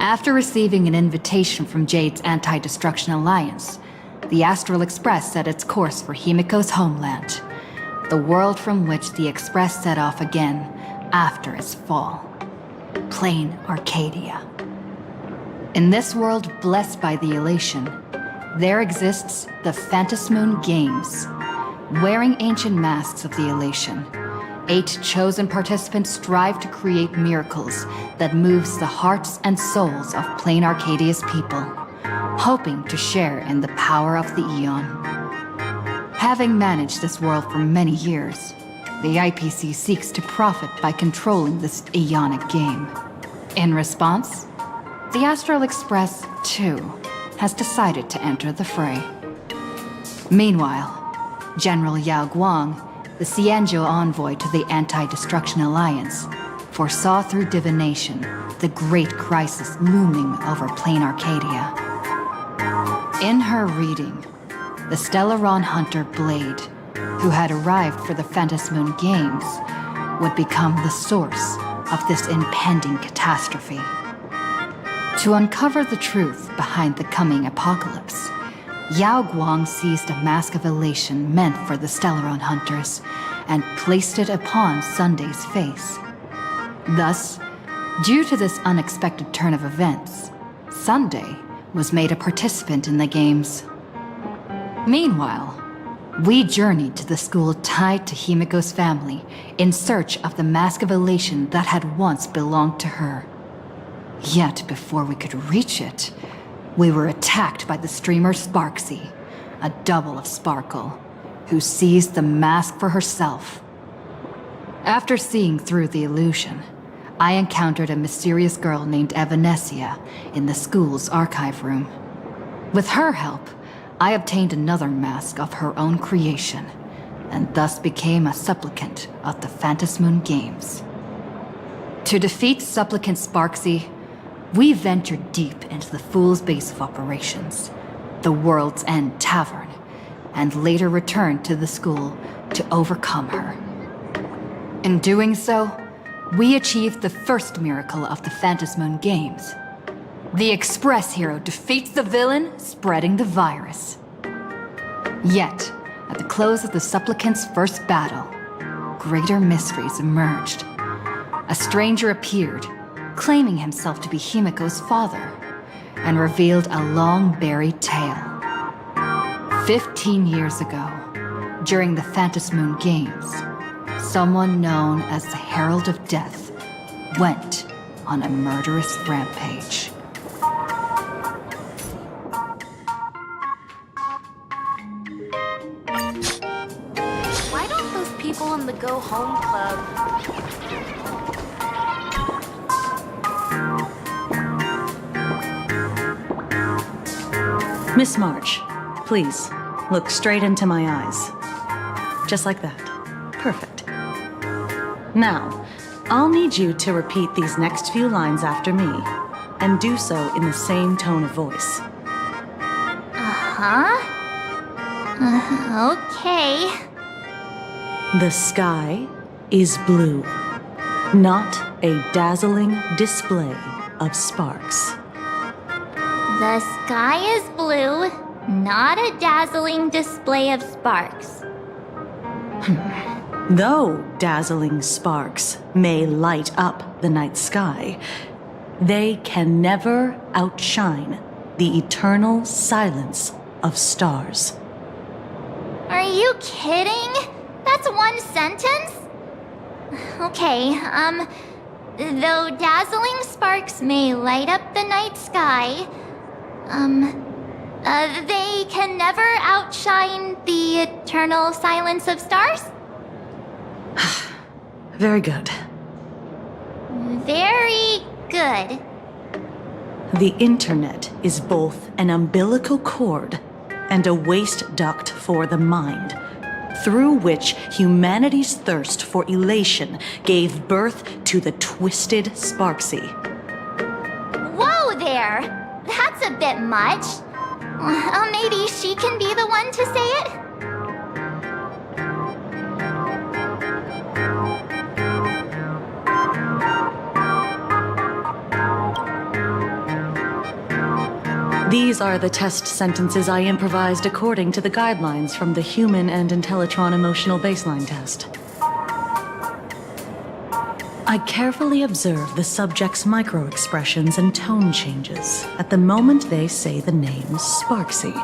After receiving an invitation from Jade's Anti-Destruction Alliance, the Astral Express set its course for Himiko's homeland, the world from which the Express set off again after its fall. Planarcadia. In this world blessed by the Elation, there exists the Phantasmoon Games. Wearing ancient masks of the Elation, 8 chosen participants strive to create miracles that moves the hearts and souls of Planarcadia's people, hoping to share in the power of the Aeon. Having managed this world for many years, the IPC seeks to profit by controlling this Aeonic game. In response, the Astral Express, too, has decided to enter the fray. Meanwhile, General Yao Guang, the Xianzhou envoy to the Anti-Destruction Alliance, foresaw through divination the great crisis looming over Planarcadia. In her reading, the Stellaron hunter Blade, who had arrived for the Phantasmoon Games, would become the source of this impending catastrophe. To uncover the truth behind the coming apocalypse, Yao Guang seized a mask of elation meant for the Stellaron hunters and placed it upon Sunday's face. Thus, due to this unexpected turn of events, Sunday was made a participant in the games. Meanwhile, we journeyed to the school tied to Himiko's family in search of the mask of elation that had once belonged to her. Yet before we could reach it, we were attacked by the streamer Sparksy, a double of Sparkle, who seized the mask for herself. After seeing through the illusion, I encountered a mysterious girl named Evanesia in the school's archive room. With her help, I obtained another mask of her own creation, and thus became a supplicant of the Phantasmoon Games. To defeat supplicant Sparksy, we ventured deep into the Fool's base of operations, the World's End Tavern, and later returned to the school to overcome her. In doing so, we achieved the first miracle of the Phantasmoon Games. The Express hero defeats the villain, spreading the virus. Yet, at the close of the supplicant's first battle, greater mysteries emerged. A stranger appeared, claiming himself to be Himiko's father, and revealed a long-buried tale. 15 years ago, during the Phantasmoon Games, someone known as the Herald of Death went on a murderous rampage. Why don't those people in the Go Home Club... Miss March, please, look straight into my eyes. Just like that. Perfect. Now, I'll need you to repeat these next few lines after me, and do so in the same tone of voice. Okay. The sky is blue, not a dazzling display of sparks. The sky is blue, not a dazzling display of sparks. Though dazzling sparks may light up the night sky, they can never outshine the eternal silence of stars. Are you kidding? That's one sentence? Okay, though dazzling sparks may light up the night sky, they can never outshine the eternal silence of stars? Very good. Very good. The internet is both an umbilical cord and a waste duct for the mind, through which humanity's thirst for elation gave birth to the twisted Sparksy. Whoa there! That's a bit much. Maybe she can be the one to say it? These are the test sentences I improvised according to the guidelines from the Human and Intellitron Emotional Baseline Test. I carefully observe the subject's micro-expressions and tone changes at the moment they say the name Sparksy,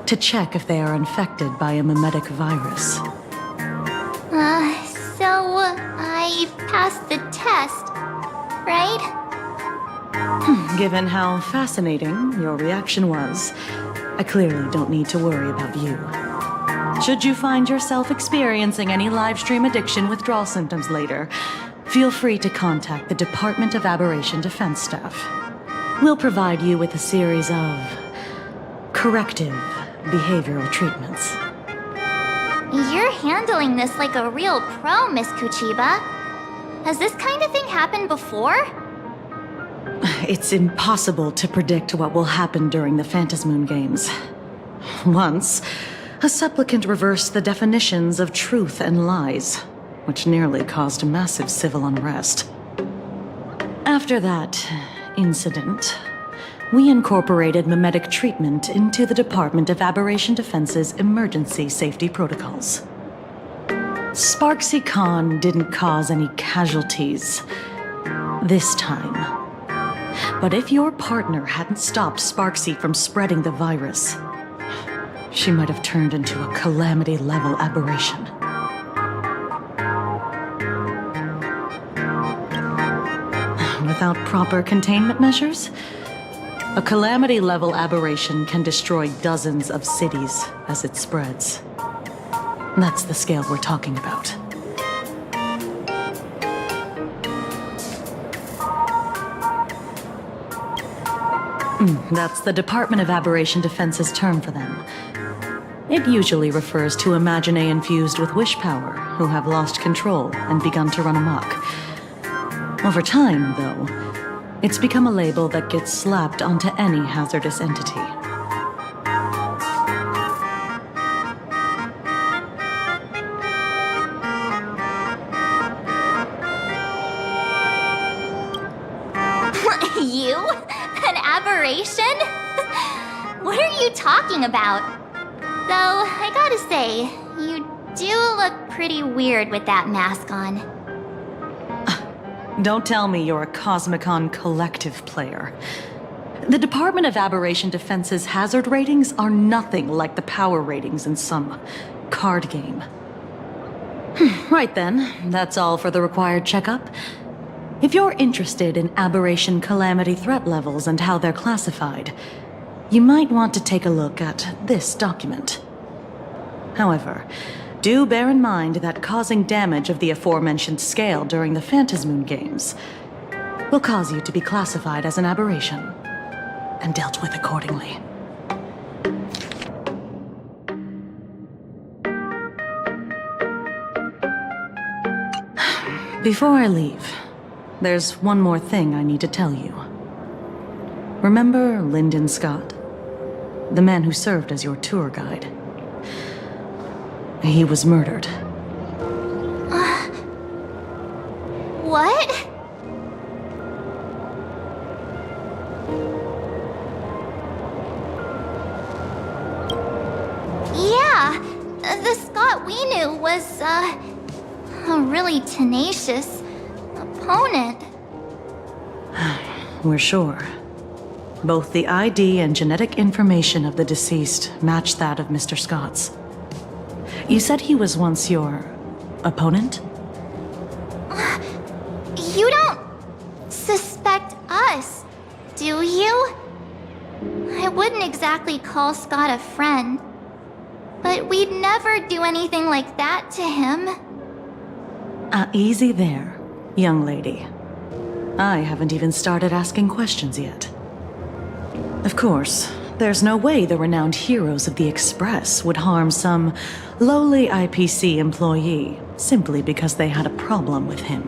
to check if they are infected by a mimetic virus. So I passed the test, right? Given how fascinating your reaction was, I clearly don't need to worry about you. Should you find yourself experiencing any live stream addiction withdrawal symptoms later, feel free to contact the Department of Aberration Defense staff. We'll provide you with a series of corrective behavioral treatments. You're handling this like a real pro, Miss Kuchiba. Has this kind of thing happened before? It's impossible to predict what will happen during the Phantasmoon Games. Once, a supplicant reversed the definitions of truth and lies, which nearly caused massive civil unrest. After that incident, we incorporated mimetic treatment into the Department of Aberration Defense's emergency safety protocols. Sparksy Khan didn't cause any casualties this time. But if your partner hadn't stopped Sparksy from spreading the virus, she might have turned into a calamity-level aberration. Without proper containment measures, a calamity-level aberration can destroy dozens of cities as it spreads. That's the scale we're talking about. That's the Department of Aberration Defense's term for them. It usually refers to Imaginae infused with wish power who have lost control and begun to run amok. Over time, though, it's become a label that gets slapped onto any hazardous entity. You? An aberration? What are you talking about? Though, I gotta say, you do look pretty weird with that mask on. Don't tell me you're a Cosmicon collective player. The Department of Aberration Defense's hazard ratings are nothing like the power ratings in some card game. Right then, that's all for the required checkup. If you're interested in aberration calamity threat levels and how they're classified, you might want to take a look at this document. However, do bear in mind that causing damage of the aforementioned scale during the Phantasmoon Games will cause you to be classified as an aberration and dealt with accordingly. Before I leave, there's one more thing I need to tell you. Remember Lyndon Scott? The man who served as your tour guide. He was murdered. What? Yeah, the Scott we knew was, a really tenacious opponent. We're sure. Both the ID and genetic information of the deceased match that of Mr. Scott's. You said he was once your opponent? You don't suspect us, do you? I wouldn't exactly call Scott a friend, but we'd never do anything like that to him. Easy there, young lady. I haven't even started asking questions yet. Of course, there's no way the renowned heroes of the Express would harm some lowly IPC employee simply because they had a problem with him.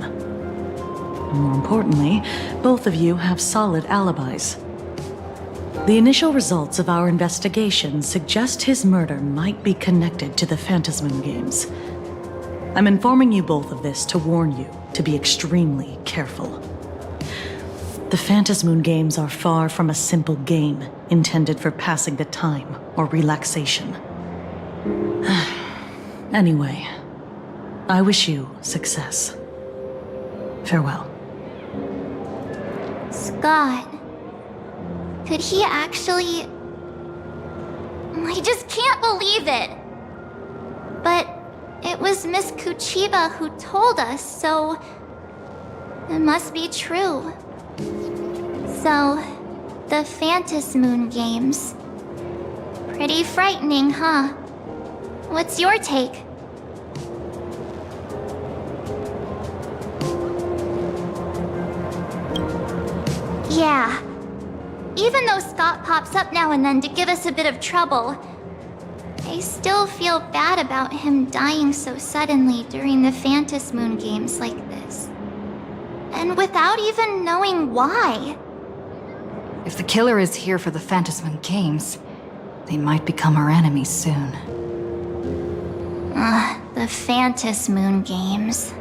More importantly, both of you have solid alibis. The initial results of our investigation suggest his murder might be connected to the Phantasmoon Games. I'm informing you both of this to warn you to be extremely careful. The Phantasmoon Games are far from a simple game intended for passing the time or relaxation. Anyway, I wish you success. Farewell. Scott. Could he actually... I just can't believe it! But it was Miss Kuchiba who told us, so... it must be true. So, the Phantasmoon Games. Pretty frightening, huh? What's your take? Yeah. Even though Scott pops up now and then to give us a bit of trouble, I still feel bad about him dying so suddenly during the Phantasmoon Games like this. And without even knowing why. If the killer is here for the Phantasmoon Games, they might become our enemies soon. The Phantasmoon Games.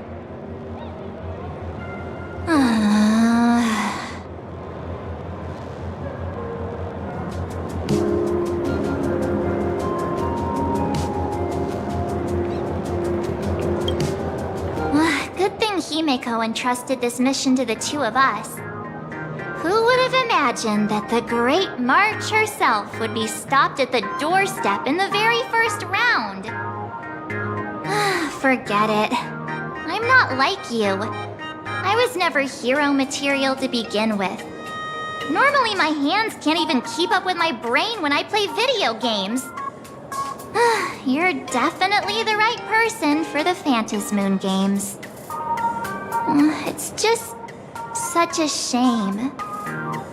Good thing Himeko entrusted this mission to the two of us. Who would have imagined that the Great March herself would be stopped at the doorstep in the very first round? Forget it. I'm not like you. I was never hero material to begin with. Normally my hands can't even keep up with my brain when I play video games. You're definitely the right person for the Phantasmoon Games. It's just such a shame.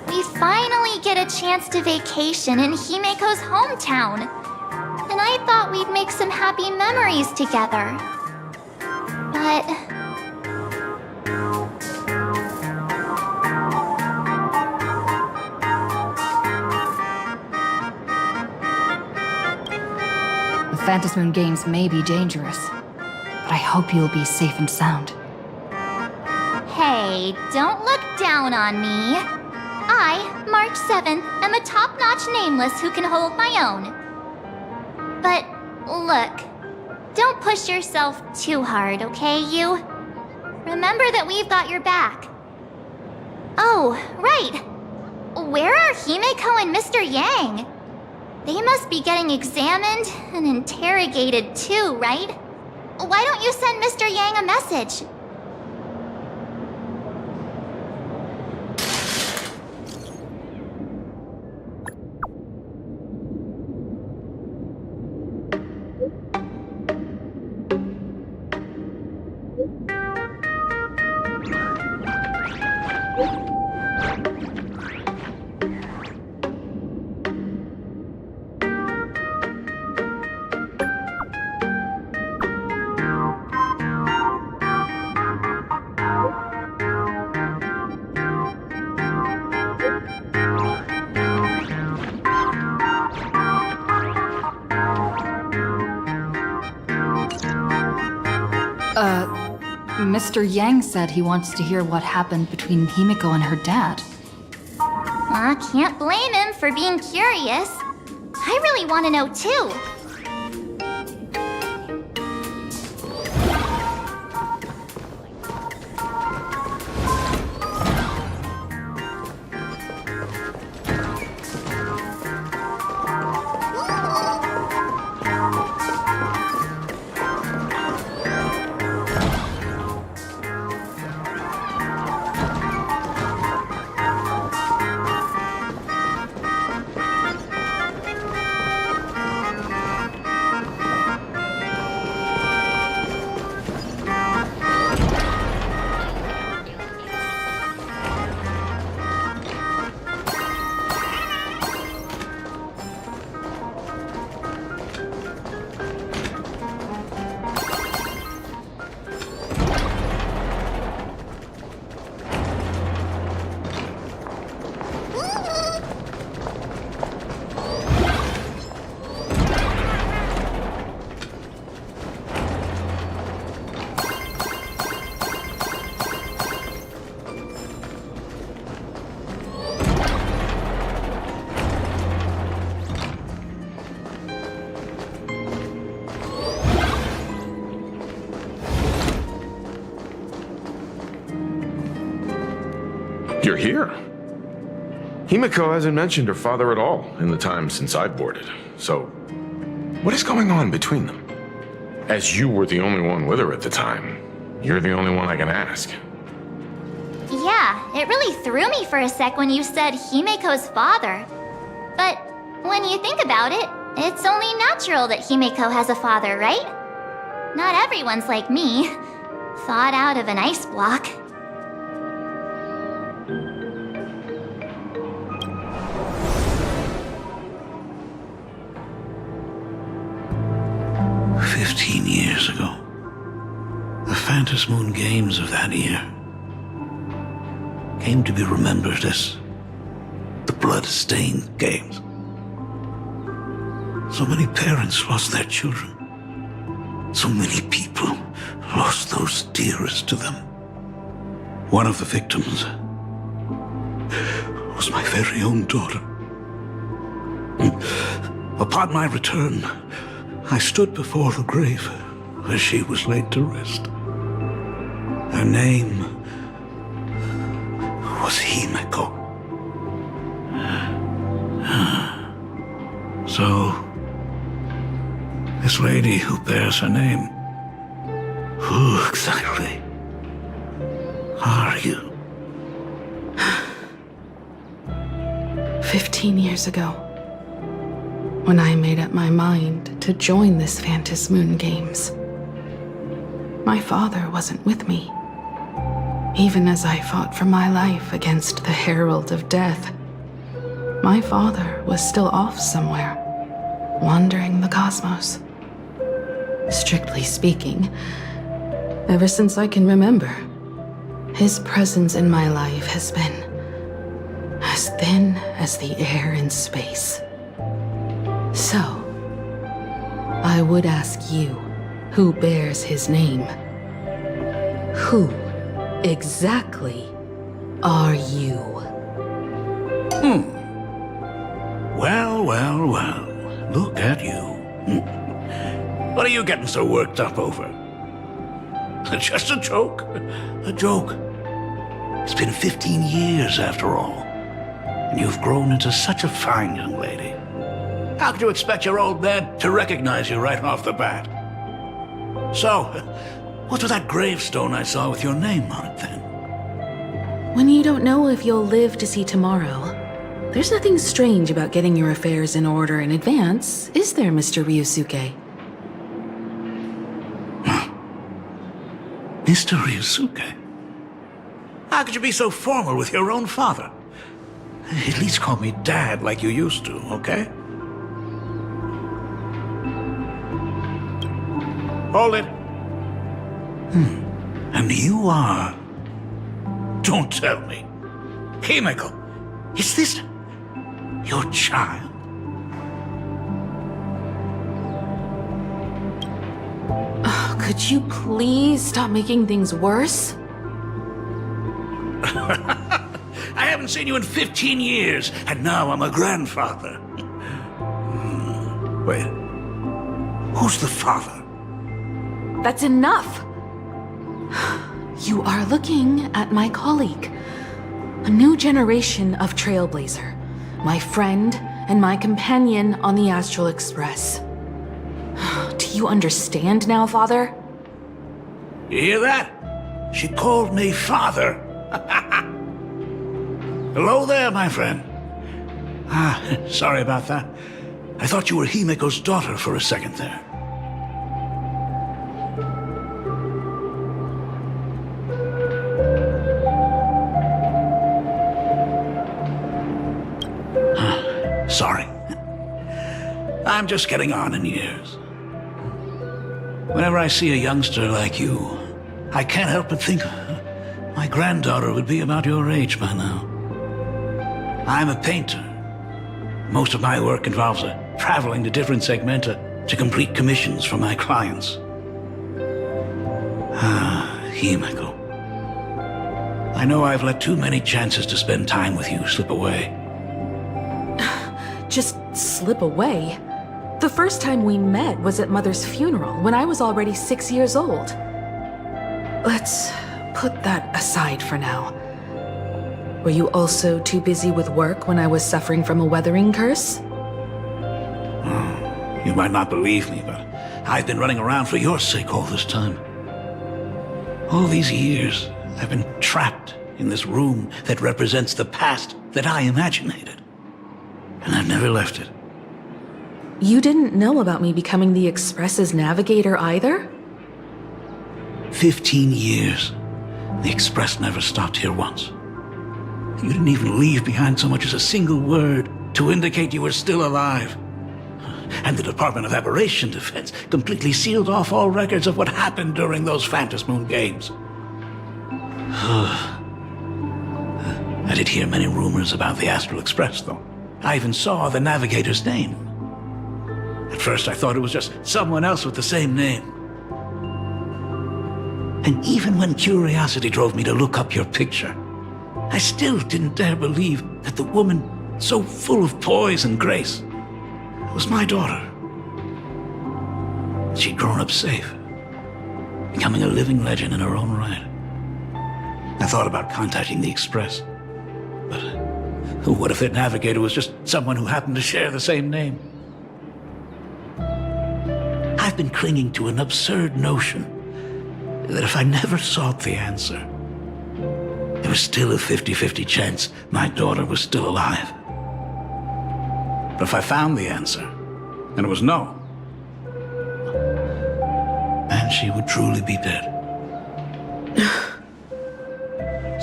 We finally get a chance to vacation in Himeko's hometown. And I thought we'd make some happy memories together. But... The Phantasmoon Games may be dangerous, but I hope you'll be safe and sound. Hey, don't look down on me. I, March 7th, am a top-notch nameless who can hold my own. But, look, don't push yourself too hard, okay, you? Remember that we've got your back. Oh, right. Where are Himeko and Mr. Yang? They must be getting examined and interrogated too, right? Why don't you send Mr. Yang a message? Mr. Yang said he wants to hear what happened between Himeko and her dad. Can't blame him for being curious. I really want to know too. You're here. Himiko hasn't mentioned her father at all in the time since I've boarded. So, what is going on between them? As you were the only one with her at the time, you're the only one I can ask. Yeah, it really threw me for a sec when you said Himiko's father. But when you think about it, it's only natural that Himiko has a father, right? Not everyone's like me, thawed out of an ice block. Years ago, the Phantasmoon Games of that year came to be remembered as the Blood-Stained Games. So many parents lost their children. So many people lost those dearest to them. One of the victims was my very own daughter. Upon my return, I stood before the grave where she was laid to rest. Her name was Himiko. So, this lady who bears her name, who exactly are you? 15 years ago, when I made up my mind to join this Phantasmoon Games, my father wasn't with me. Even as I fought for my life against the Herald of Death, my father was still off somewhere, wandering the cosmos. Strictly speaking, ever since I can remember, his presence in my life has been as thin as the air in space. So, I would ask you, who bears his name, who exactly are you? Well, look at you. What are you getting so worked up over? Just a joke. A joke. It's been 15 years after all, and you've grown into such a fine young lady. How could you expect your old man to recognize you right off the bat? So, what's with that gravestone I saw with your name on it then? When you don't know if you'll live to see tomorrow, there's nothing strange about getting your affairs in order in advance, is there, Mr. Ryusuke? Mr. Ryusuke? How could you be so formal with your own father? At least call me Dad like you used to, okay? Hold it. And you are... Don't tell me. Himiko, is this your child? Oh, could you please stop making things worse? I haven't seen you in 15 years, and now I'm a grandfather. Wait, who's the father? That's enough! You are looking at my colleague, a new generation of Trailblazer, my friend and my companion on the Astral Express. Do you understand now, Father? You hear that? She called me father. Hello there, my friend. Sorry about that. I thought you were Himiko's daughter for a second there. Sorry. I'm just getting on in years. Whenever I see a youngster like you, I can't help but think my granddaughter would be about your age by now. I'm a painter. Most of my work involves traveling to different segmenta to complete commissions for my clients. Himiko. I know I've let too many chances to spend time with you slip away. Just slip away? The first time we met was at Mother's funeral, when I was already 6 years old. Let's put that aside for now. Were you also too busy with work when I was suffering from a weathering curse? You might not believe me, but I've been running around for your sake all this time. All these years, I've been trapped in this room that represents the past that I imaginated. And I've never left it. You didn't know about me becoming the Express's navigator either? 15 years. The Express never stopped here once. You didn't even leave behind so much as a single word to indicate you were still alive. And the Department of Aberration Defense completely sealed off all records of what happened during those Phantasmoon games. I did hear many rumors about the Astral Express, though. I even saw the navigator's name. At first I thought it was just someone else with the same name. And even when curiosity drove me to look up your picture, I still didn't dare believe that the woman so full of poise and grace was my daughter. She'd grown up safe, becoming a living legend in her own right. I thought about contacting the Express, but what if their navigator was just someone who happened to share the same name? I've been clinging to an absurd notion that if I never sought the answer, there was still a 50-50 chance my daughter was still alive. But if I found the answer, and it was no, then she would truly be dead.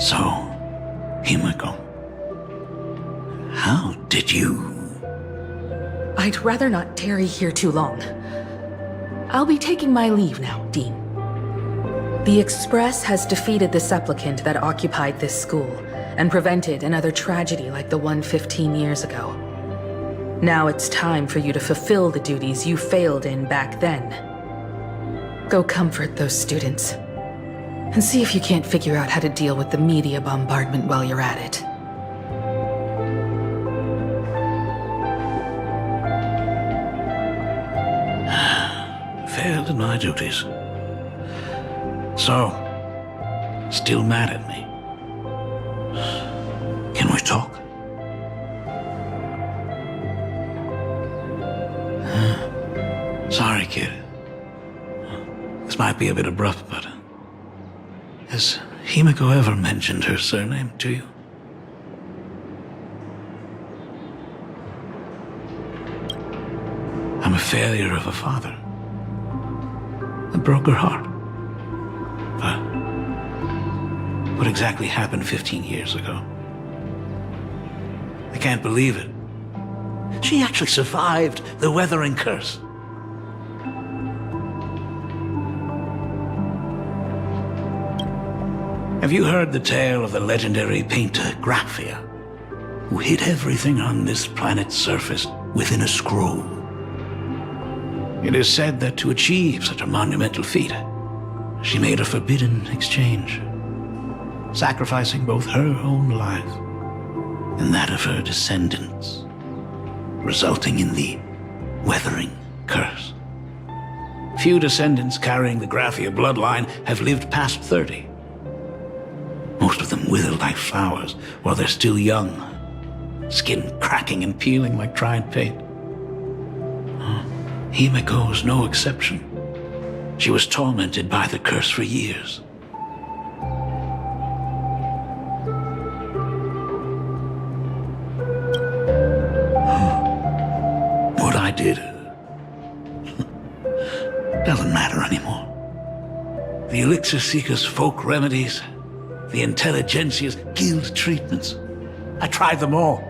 So, Himiko, how did you... I'd rather not tarry here too long. I'll be taking my leave now, Dean. The Express has defeated the supplicant that occupied this school and prevented another tragedy like the one 15 years ago. Now it's time for you to fulfill the duties you failed in back then. Go comfort those students, and see if you can't figure out how to deal with the media bombardment while you're at it. Failed in my duties. So, still mad at me? Can we talk? Sorry, kid. This might be a bit abrupt, but... has Himiko ever mentioned her surname to you? I'm a failure of a father. I broke her heart. But what exactly happened 15 years ago? I can't believe it. She actually survived the weathering curse. Have you heard the tale of the legendary painter Graphia, who hid everything on this planet's surface within a scroll? It is said that to achieve such a monumental feat, she made a forbidden exchange, sacrificing both her own life and that of her descendants, resulting in the weathering curse. Few descendants carrying the Graphia bloodline have lived past 30. Most of them wither like flowers while they're still young, skin cracking and peeling like dried paint. Himiko was no exception. She was tormented by the curse for years. What I did doesn't matter anymore. The Elixir Seekers' folk remedies, the Intelligentsia's guild treatments. I tried them all,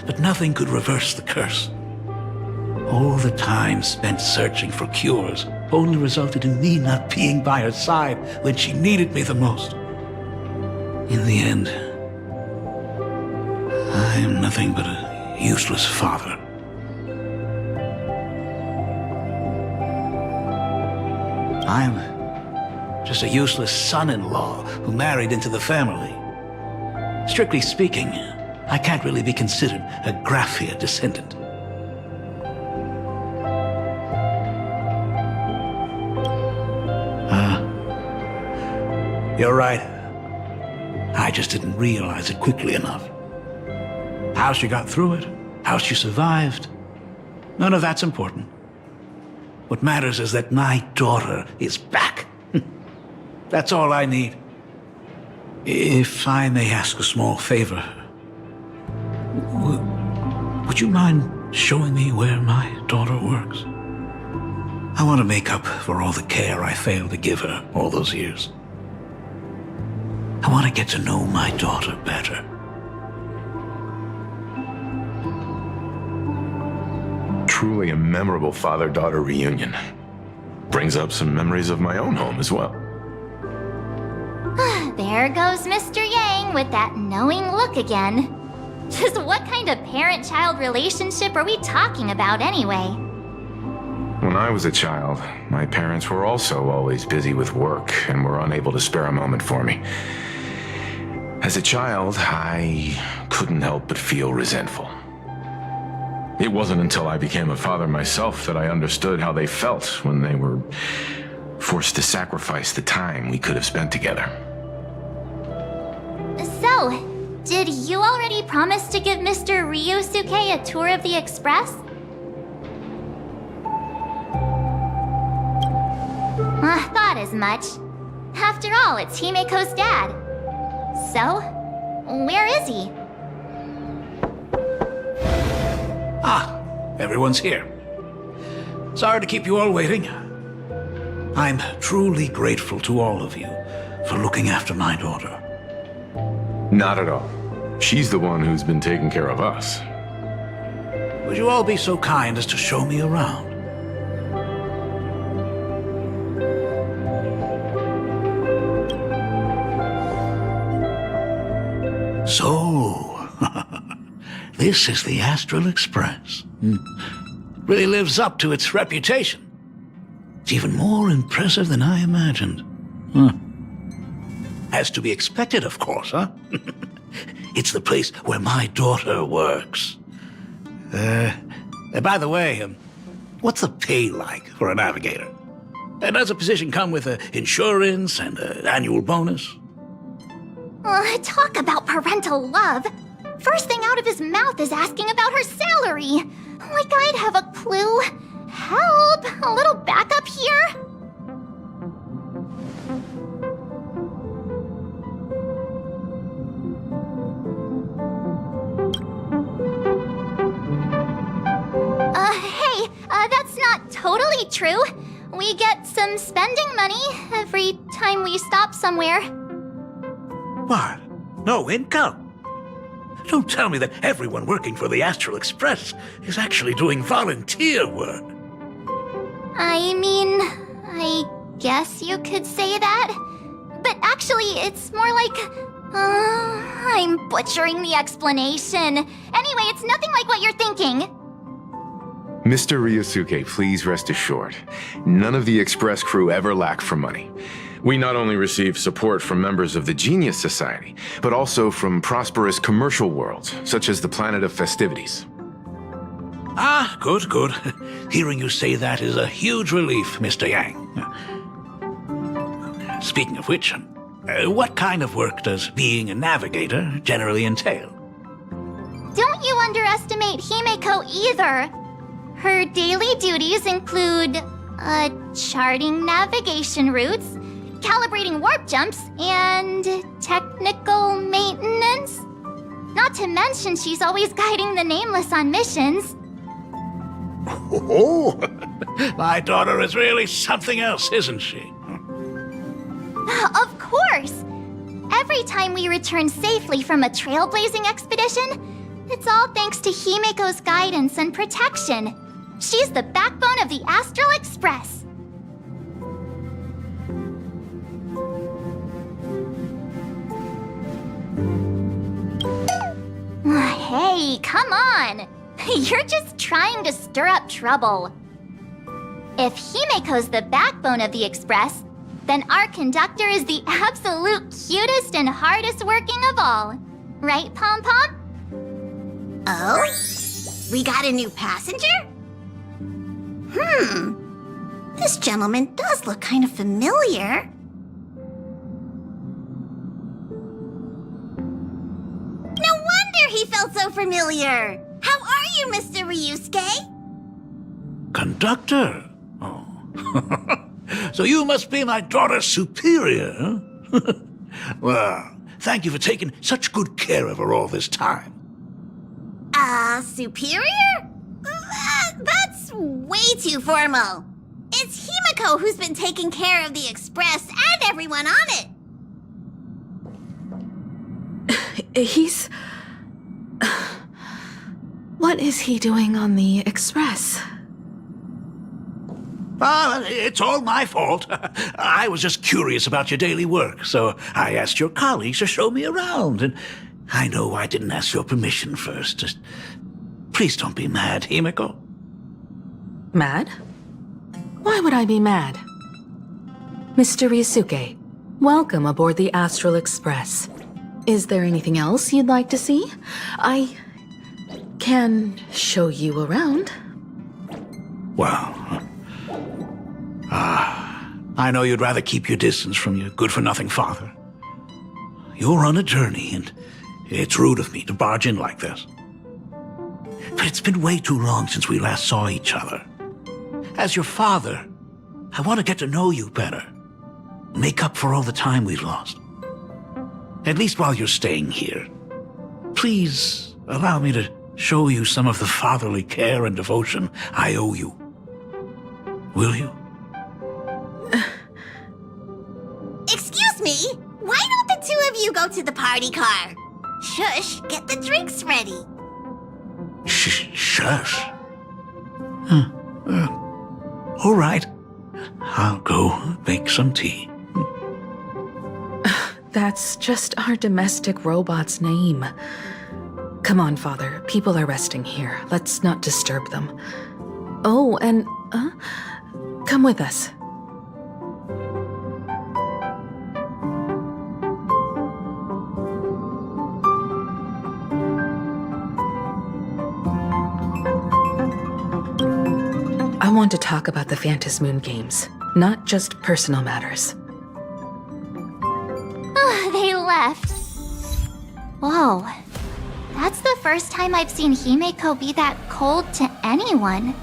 but nothing could reverse the curse. All the time spent searching for cures only resulted in me not being by her side when she needed me the most. In the end, I am nothing but a useless father. I'm just a useless son-in-law who married into the family. Strictly speaking, I can't really be considered a Graphia descendant. You're right. I I just didn't realize it quickly enough. How she got through it, how she survived, none of that's important. What matters is that my daughter is back. That's all I need. If I may ask a small favor, would you mind showing me where my daughter works? I want to make up for all the care I failed to give her all those years. I want to get to know my daughter better. Truly a memorable father-daughter reunion. Brings up some memories of my own home as well. There goes Mr. Yang with that knowing look again. Just what kind of parent-child relationship are we talking about anyway? When I was a child, my parents were also always busy with work and were unable to spare a moment for me. As a child, I couldn't help but feel resentful. It wasn't until I became a father myself that I understood how they felt when they were forced to sacrifice the time we could have spent together. So, did you already promise to give Mr. Ryusuke a tour of the Express? Thought as much. After all, it's Himeko's dad. So, where is he? Ah, everyone's here. Sorry to keep you all waiting. I'm truly grateful to all of you for looking after my daughter. Not at all. She's the one who's been taking care of us. Would you all be so kind as to show me around? So, this is the Astral Express. Really lives up to its reputation. It's even more impressive than I imagined. As to be expected, of course, huh? It's the place where my daughter works. By the way, what's the pay like for a navigator? Does a position come with insurance and an annual bonus? Talk about parental love. First thing out of his mouth is asking about her salary. Like I'd have a clue. Help! A little backup here? Hey, that's not totally true. We get some spending money every time we stop somewhere. What? No income? Don't tell me that everyone working for the Astral Express is actually doing volunteer work. I mean, I guess you could say that. But actually, it's more like... I'm butchering the explanation. Anyway, it's nothing like what you're thinking. Mr. Ryusuke, please rest assured. None of the Express crew ever lack for money. We not only receive support from members of the Genius Society, but also from prosperous commercial worlds, such as the Planet of Festivities. Ah, good, good. Hearing you say that is a huge relief, Mr. Yang. Speaking of which, what kind of work does being a navigator generally entail? Don't you underestimate Himeko either. Her daily duties include, charting navigation routes, calibrating warp jumps, and technical maintenance. Not to mention she's always guiding the Nameless on missions. Oh, my daughter is really something else, isn't she? Of course! Every time we return safely from a trailblazing expedition, it's all thanks to Himeko's guidance and protection. She's the backbone of the Astral Express. Hey, come on! You're just trying to stir up trouble. If Himeko's the backbone of the Express, then our conductor is the absolute cutest and hardest working of all. Right, Pom Pom? Oh? We got a new passenger? This gentleman does look kind of familiar. felt so familiar. How are you, Mr. Ryusuke? Conductor? Oh. So you must be my daughter's superior, huh? Well, thank you for taking such good care of her all this time. Superior? That's way too formal. It's Himiko who's been taking care of the Express and everyone on it. He's... What is he doing on the Express? It's all my fault. I was just curious about your daily work, so I asked your colleagues to show me around. And I know I didn't ask your permission first. Just please don't be mad, Himiko. Mad? Why would I be mad? Mr. Ryusuke, welcome aboard the Astral Express. Is there anything else you'd like to see? I can show you around. Well, I know you'd rather keep your distance from your good-for-nothing father. You're on a journey, and it's rude of me to barge in like this. But it's been way too long since we last saw each other. As your father, I want to get to know you better. Make up for all the time we've lost. At least while you're staying here. Please allow me to show you some of the fatherly care and devotion I owe you. Will you? Excuse me? Why don't the two of you go to the party car? Shush, get the drinks ready. Shush. All right. I'll go make some tea. That's just our domestic robot's name. Come on, Father. People are resting here. Let's not disturb them. Oh, and, come with us. I want to talk about the Phantasmoon games, not just personal matters. They left. Whoa. That's the first time I've seen Himeko be that cold to anyone.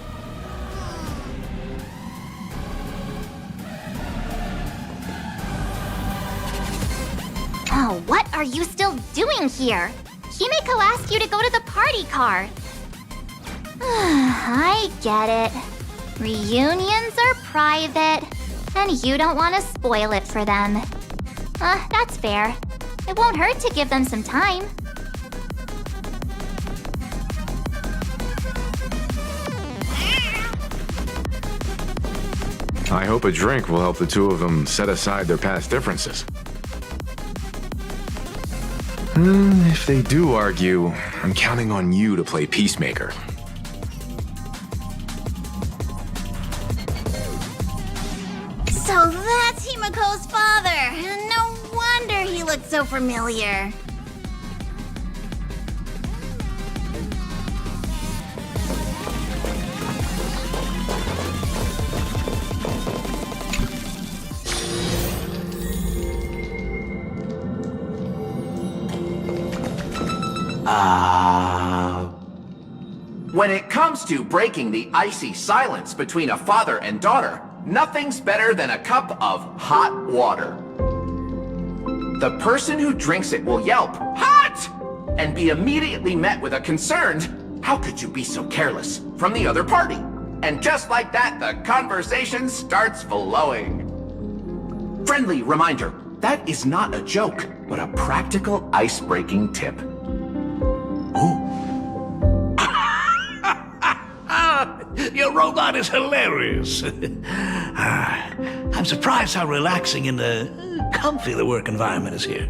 Oh, what are you still doing here? Himeko asked you to go to the party car. I get it. Reunions are private, and you don't want to spoil it for them. That's fair. It won't hurt to give them some time. I hope a drink will help the two of them set aside their past differences. If they do argue, I'm counting on you to play peacemaker. So that's Himiko's father. No wonder he looked so familiar. When it comes to breaking the icy silence between a father and daughter, nothing's better than a cup of hot water. The person who drinks it will yelp, "Hot!" and be immediately met with a concerned, "How could you be so careless?" from the other party. And just like that, the conversation starts flowing. Friendly reminder, that is not a joke, but a practical ice-breaking tip. Your robot is hilarious. I'm surprised how relaxing and comfy the work environment is here.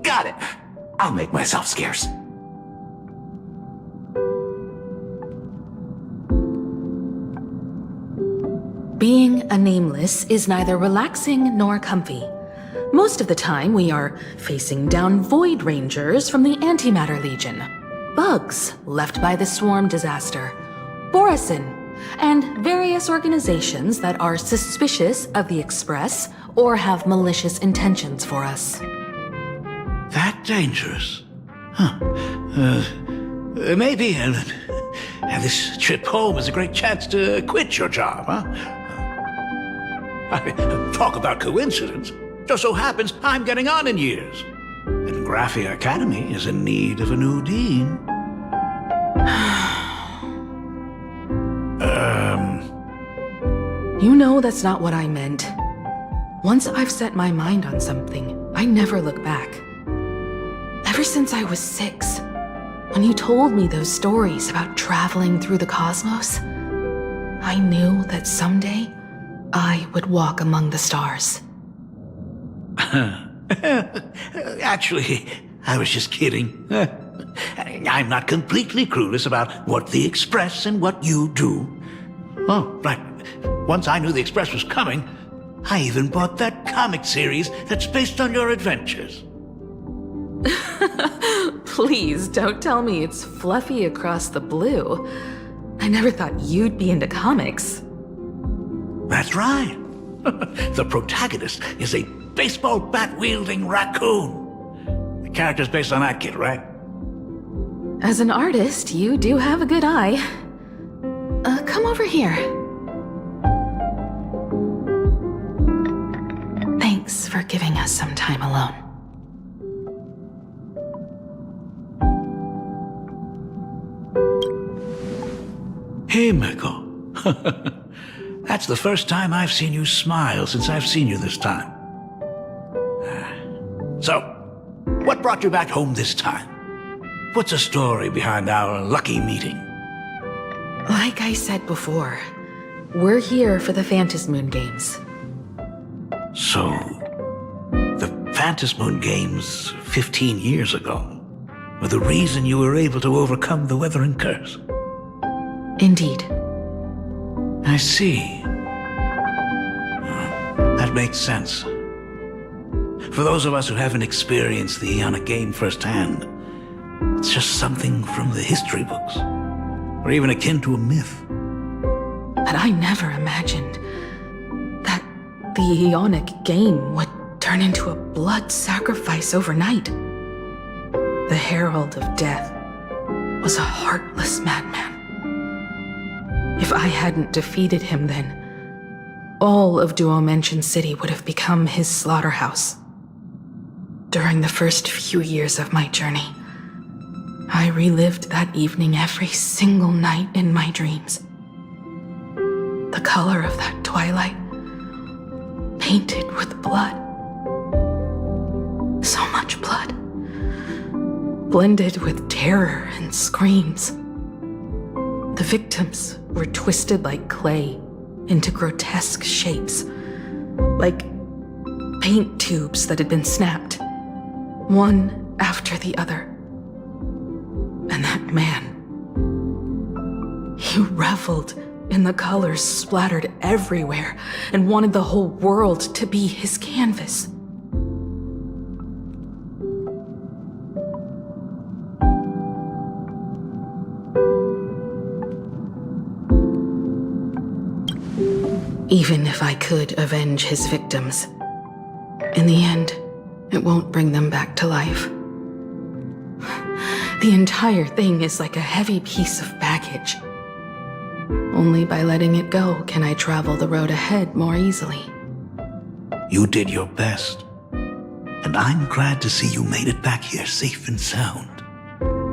Got it. I'll make myself scarce. Being a nameless is neither relaxing nor comfy. Most of the time, we are facing down Void Rangers from the Antimatter Legion, bugs left by the Swarm disaster, Borisin, and various organizations that are suspicious of the Express or have malicious intentions for us. That dangerous? Huh. Maybe this trip home is a great chance to quit your job, huh? Talk about coincidence. Just so happens I'm getting on in years. And Graphia Academy is in need of a new dean. You know that's not what I meant. Once I've set my mind on something, I never look back. Ever since I was 6, when you told me those stories about traveling through the cosmos, I knew that someday I would walk among the stars. Actually, I was just kidding. I'm not completely clueless about what the Express and what you do. Oh, right. Once I knew the Express was coming, I even bought that comic series that's based on your adventures. Please don't tell me it's fluffy across the blue. I never thought you'd be into comics. That's right. The protagonist is a baseball bat-wielding raccoon. The character's based on that kid, right? As an artist, you do have a good eye. Come over here. Thanks for giving us some time alone. Hey, Miko. That's the first time I've seen you smile since I've seen you this time. So, what brought you back home this time? What's the story behind our lucky meeting? Like I said before, we're here for the Phantasmoon Games. So, the Phantasmoon Games 15 years ago were the reason you were able to overcome the Weathering Curse? Indeed. I see. That makes sense. For those of us who haven't experienced the Aeonic game firsthand, it's just something from the history books, or even akin to a myth. But I never imagined that the Aeonic game would turn into a blood sacrifice overnight. The Herald of Death was a heartless madman. If I hadn't defeated him then, all of Duomension City would have become his slaughterhouse. During the first few years of my journey, I relived that evening every single night in my dreams. The color of that twilight, painted with blood. So much blood, blended with terror and screams. The victims were twisted like clay into grotesque shapes, like paint tubes that had been snapped, one after the other. And that man, he reveled in the colors splattered everywhere and wanted the whole world to be his canvas. Even if I could avenge his victims, in the end, it won't bring them back to life. The entire thing is like a heavy piece of baggage. Only by letting it go can I travel the road ahead more easily. You did your best, and I'm glad to see you made it back here safe and sound.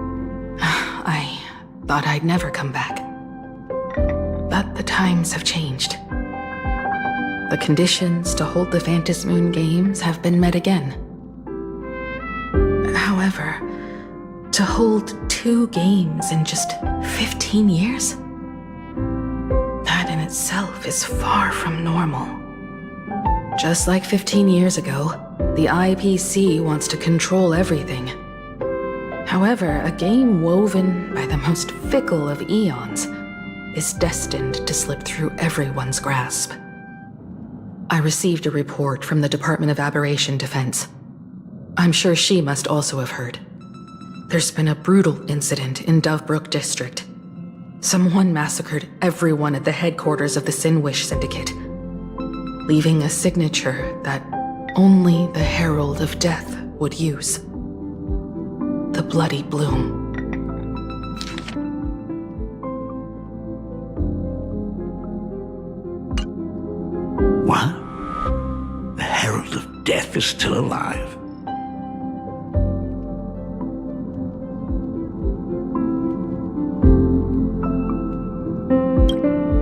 I thought I'd never come back. But the times have changed. The conditions to hold the Phantasmoon Games have been met again. However, to hold 2 games in just 15 years? That in itself is far from normal. Just like 15 years ago, the IPC wants to control everything. However, a game woven by the most fickle of eons is destined to slip through everyone's grasp. I received a report from the Department of Aberration Defense. I'm sure she must also have heard. There's been a brutal incident in Dovebrook District. Someone massacred everyone at the headquarters of the Sinwish Syndicate. leaving a signature that only the Herald of Death would use. The Bloody Bloom. What? The Herald of Death is still alive?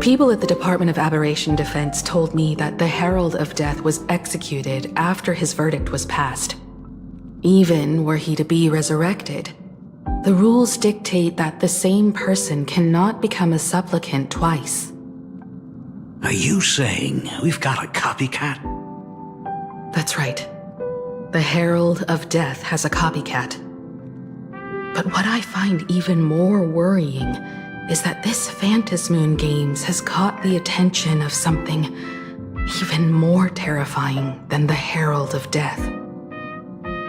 People at the Department of Aberration Defense told me that the Herald of Death was executed after his verdict was passed. Even were he to be resurrected, the rules dictate that the same person cannot become a supplicant twice. Are you saying we've got a copycat? That's right. The Herald of Death has a copycat. But what I find even more worrying is that this Phantasmoon Games has caught the attention of something even more terrifying than the Herald of Death.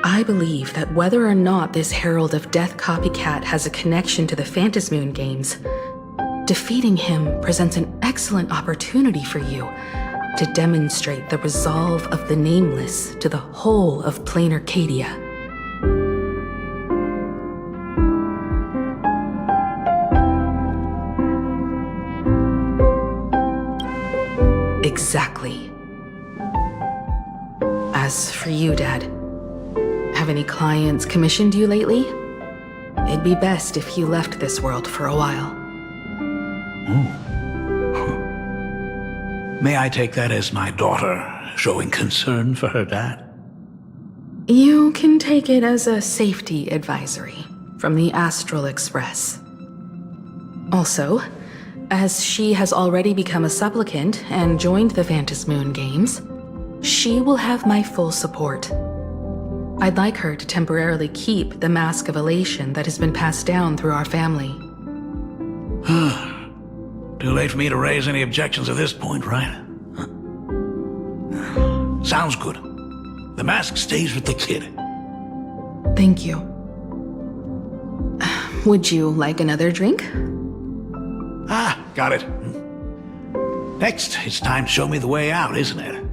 I believe that whether or not this Herald of Death copycat has a connection to the Phantasmoon Games, defeating him presents an excellent opportunity for you to demonstrate the resolve of the Nameless to the whole of Planarcadia. Exactly. As for you, Dad, have any clients commissioned you lately? It'd be best if you left this world for a while. May I take that as my daughter showing concern for her dad? You can take it as a safety advisory from the Astral Express. Also, as she has already become a supplicant and joined the Phantasmoon Games, she will have my full support. I'd like her to temporarily keep the Mask of Elation that has been passed down through our family. Too late for me to raise any objections at this point, right? Huh. Sounds good. The mask stays with the kid. Thank you. Would you like another drink? Got it. Next, it's time to show me the way out, isn't it?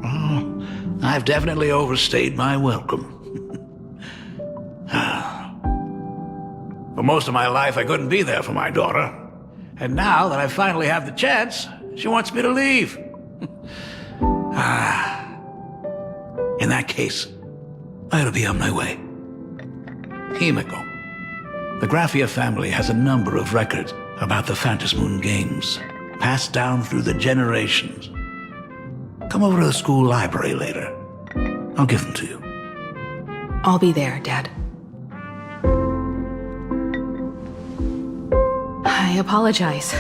Oh, I've definitely overstayed my welcome. For most of my life, I couldn't be there for my daughter. And now that I finally have the chance, she wants me to leave. In that case, I ought to be on my way. Himiko. The Graphia family has a number of records about the Phantasmoon Games, passed down through the generations. Come over to the school library later. I'll give them to you. I'll be there, Dad. I apologize.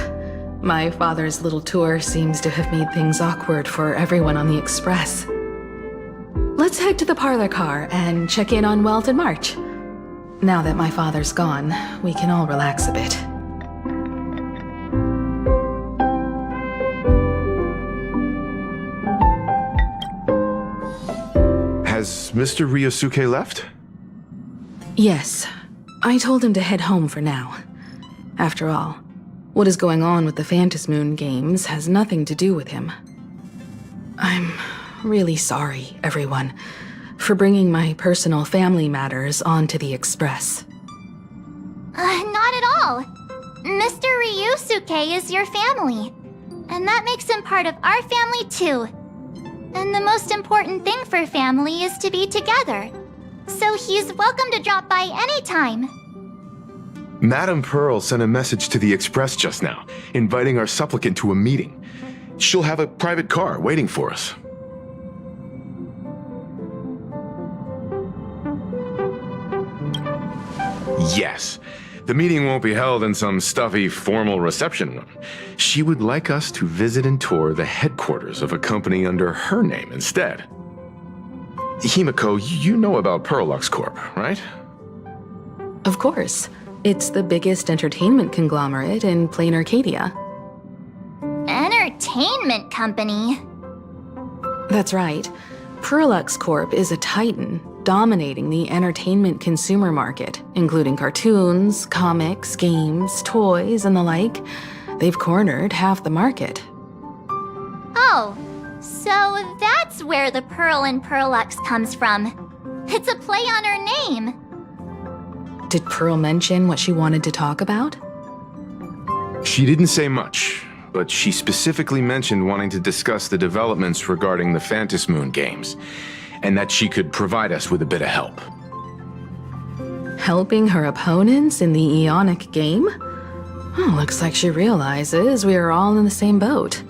My father's little tour seems to have made things awkward for everyone on the Express. Let's head to the parlor car and check in on Welt and March. Now that my father's gone, we can all relax a bit. Has Mr. Ryosuke left? Yes. I told him to head home for now. After all, what is going on with the Phantasmoon Games has nothing to do with him. I'm really sorry, everyone, for bringing my personal family matters onto the Express. Not at all. Mr. Ryusuke is your family. And that makes him part of our family too. And the most important thing for family is to be together. So he's welcome to drop by anytime. Madame Pearl sent a message to the Express just now, inviting our supplicant to a meeting. She'll have a private car waiting for us. Yes. The meeting won't be held in some stuffy, formal reception room. She would like us to visit and tour the headquarters of a company under her name instead. Himiko, you know about Pearlux Corp, right? Of course. It's the biggest entertainment conglomerate in Planarcadia. Entertainment company? That's right. Pearlux Corp is a titan, dominating the entertainment consumer market, including cartoons, comics, games, toys, and the like. They've cornered half the market. Oh, So that's where the Pearl in Pearlux comes from. It's a play on her name. Did Pearl mention what she wanted to talk about? She didn't say much, but she specifically mentioned wanting to discuss the developments regarding the Phantasmoon games, and that she could provide us with a bit of help. Helping her opponents in the Aeonic game? Looks like she realizes we are all in the same boat.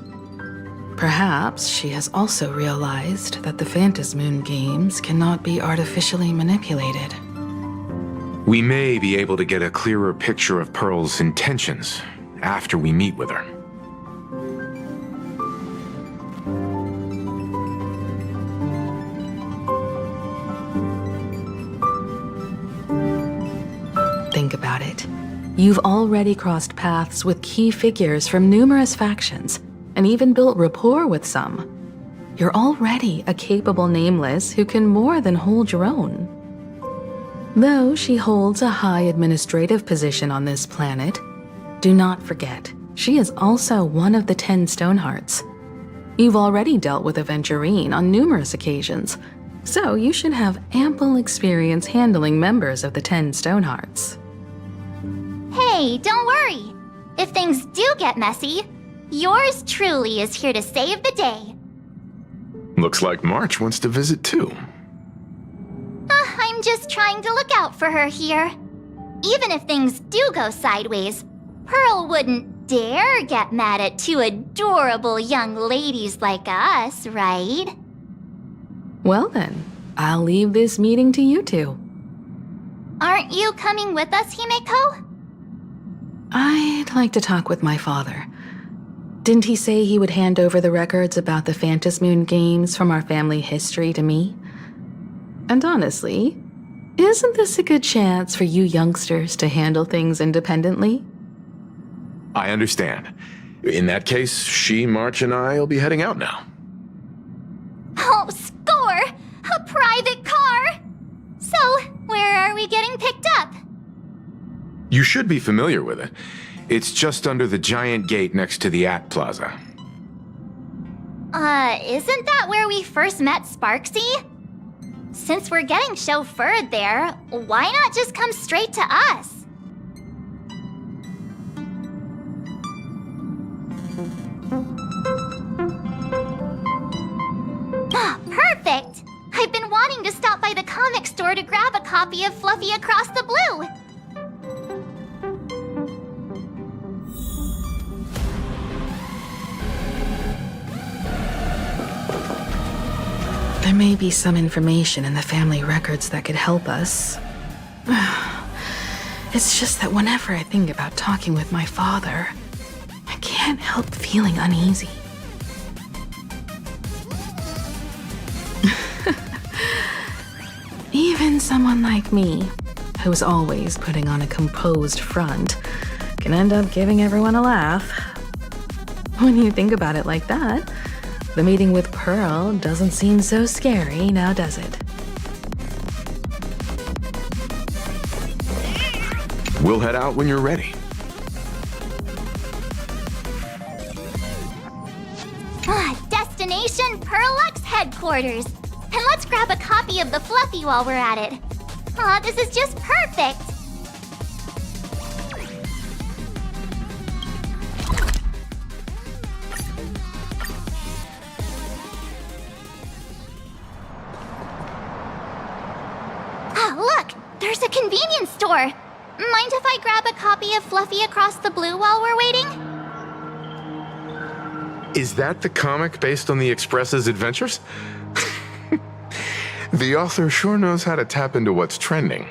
Perhaps she has also realized that the Phantasmoon games cannot be artificially manipulated. We may be able to get a clearer picture of Pearl's intentions after we meet with her. Think about it. You've already crossed paths with key figures from numerous factions, and even built rapport with some. You're already a capable Nameless who can more than hold your own. Though she holds a high administrative position on this planet, do not forget, she is also one of the 10 Stonehearts. You've already dealt with Aventurine on numerous occasions, so you should have ample experience handling members of the 10 Stonehearts. Hey, don't worry. If things do get messy, yours truly is here to save the day. Looks like March wants to visit too. I'm just trying to look out for her here. Even if things do go sideways, Pearl wouldn't dare get mad at two adorable young ladies like us, right? Well then, I'll leave this meeting to you two. Aren't you coming with us, Himeko? I'd like to talk with my father. Didn't he say he would hand over the records about the Phantasmoon games from our family history to me? And honestly, isn't this a good chance for you youngsters to handle things independently? I understand. In that case, she, March, and I will be heading out now. Oh, score! A private car! So, where are we getting picked up? You should be familiar with it. It's just under the giant gate next to the At Plaza. Isn't that where we first met Sparksy? Since we're getting chauffeured there, why not just come straight to us? Perfect! I've been wanting to stop by the comic store to grab a copy of Fluffy Across the Blue. There may be some information in the family records that could help us. It's just that whenever I think about talking with my father, I can't help feeling uneasy. Even someone like me, who's always putting on a composed front, can end up giving everyone a laugh. When you think about it like that, the meeting with Pearl doesn't seem so scary, now does it? We'll head out when you're ready. Destination Pearlux headquarters. And let's grab a copy of the Fluffy while we're at it. This is just perfect. Look, there's a convenience store. Mind if I grab a copy of Fluffy Across the Blue while we're waiting? Is that the comic based on the Express's adventures? The author sure knows how to tap into what's trending.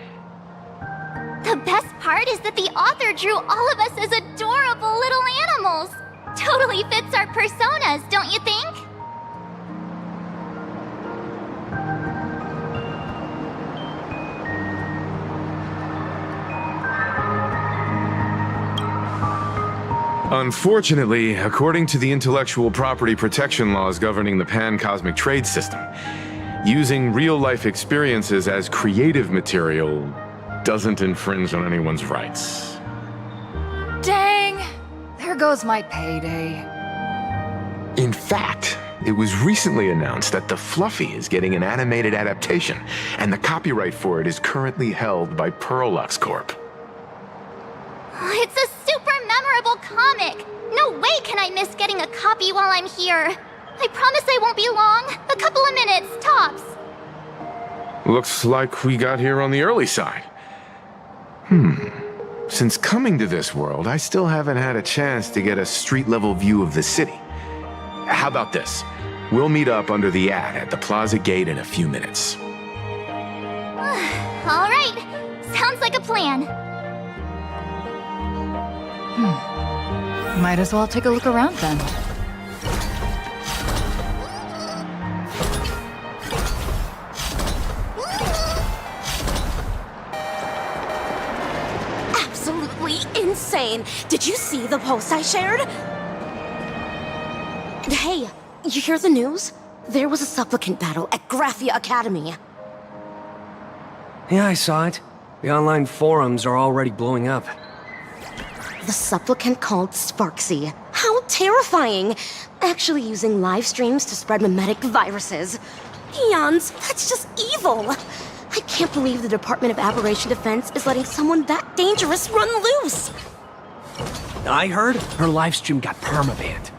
The best part is that the author drew all of us as adorable little animals. Totally fits our personas, don't you think? Unfortunately, according to the intellectual property protection laws governing the pan-cosmic trade system, using real-life experiences as creative material doesn't infringe on anyone's rights. Dang! There goes my payday. In fact, it was recently announced that the Fluffy is getting an animated adaptation, and the copyright for it is currently held by Pearlux Corp. It's a super memorable comic! No way can I miss getting a copy while I'm here. I promise I won't be long. A couple of minutes, tops. Looks like we got here on the early side. Since coming to this world, I still haven't had a chance to get a street-level view of the city. How about this? We'll meet up under the ad at the Plaza Gate in a few minutes. All right. Sounds like a plan. Might as well take a look around then. Absolutely insane. Did you see the post I shared? Hey, you hear the news? There was a supplicant battle at Graphia Academy. Yeah, I saw it. The online forums are already blowing up. The supplicant called Sparksy. How terrifying! Actually using live streams to spread mimetic viruses. Eons, that's just evil! I can't believe the Department of Aberration Defense is letting someone that dangerous run loose! I heard her livestream got permabanned.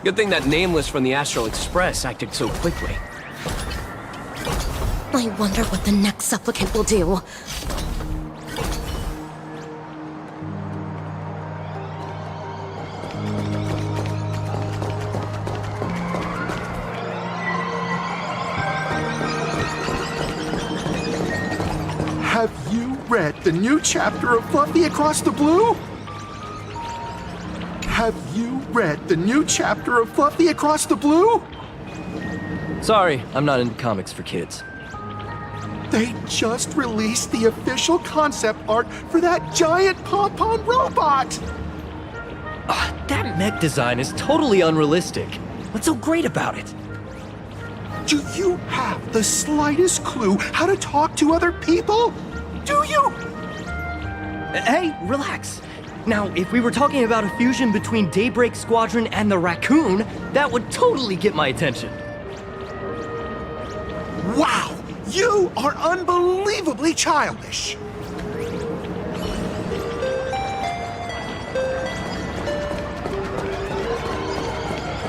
Good thing that Nameless from the Astral Express acted so quickly. I wonder what the next supplicant will do. Have you read the new chapter of Fluffy Across the Blue? Have you read the new chapter of Fluffy Across the Blue? Sorry, I'm not into comics for kids. They just released the official concept art for that giant pom-pom robot! That mech design is totally unrealistic. What's so great about it? Do you have the slightest clue how to talk to other people? Do you? Hey, relax. Now, if we were talking about a fusion between Daybreak Squadron and the Raccoon, that would totally get my attention. Wow! You are unbelievably childish!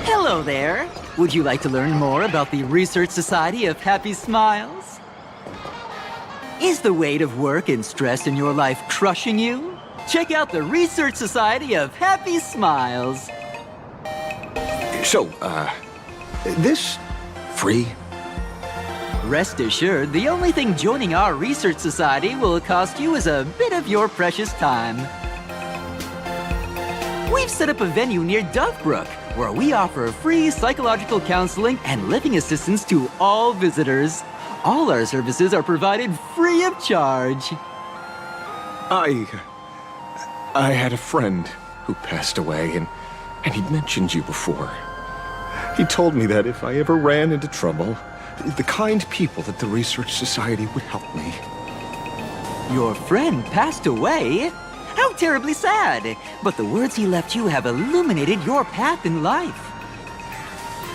Hello there. Would you like to learn more about the Research Society of Happy Smiles? Is the weight of work and stress in your life crushing you? Check out the Research Society of Happy Smiles. So, this free? Rest assured, the only thing joining our Research Society will cost you is a bit of your precious time. We've set up a venue near Dovebrook, where we offer free psychological counseling and living assistance to all visitors. All our services are provided free of charge. I had a friend who passed away, and he'd mentioned you before. He told me that if I ever ran into trouble, the kind people at the Research Society would help me. Your friend passed away? How terribly sad! But the words he left you have illuminated your path in life.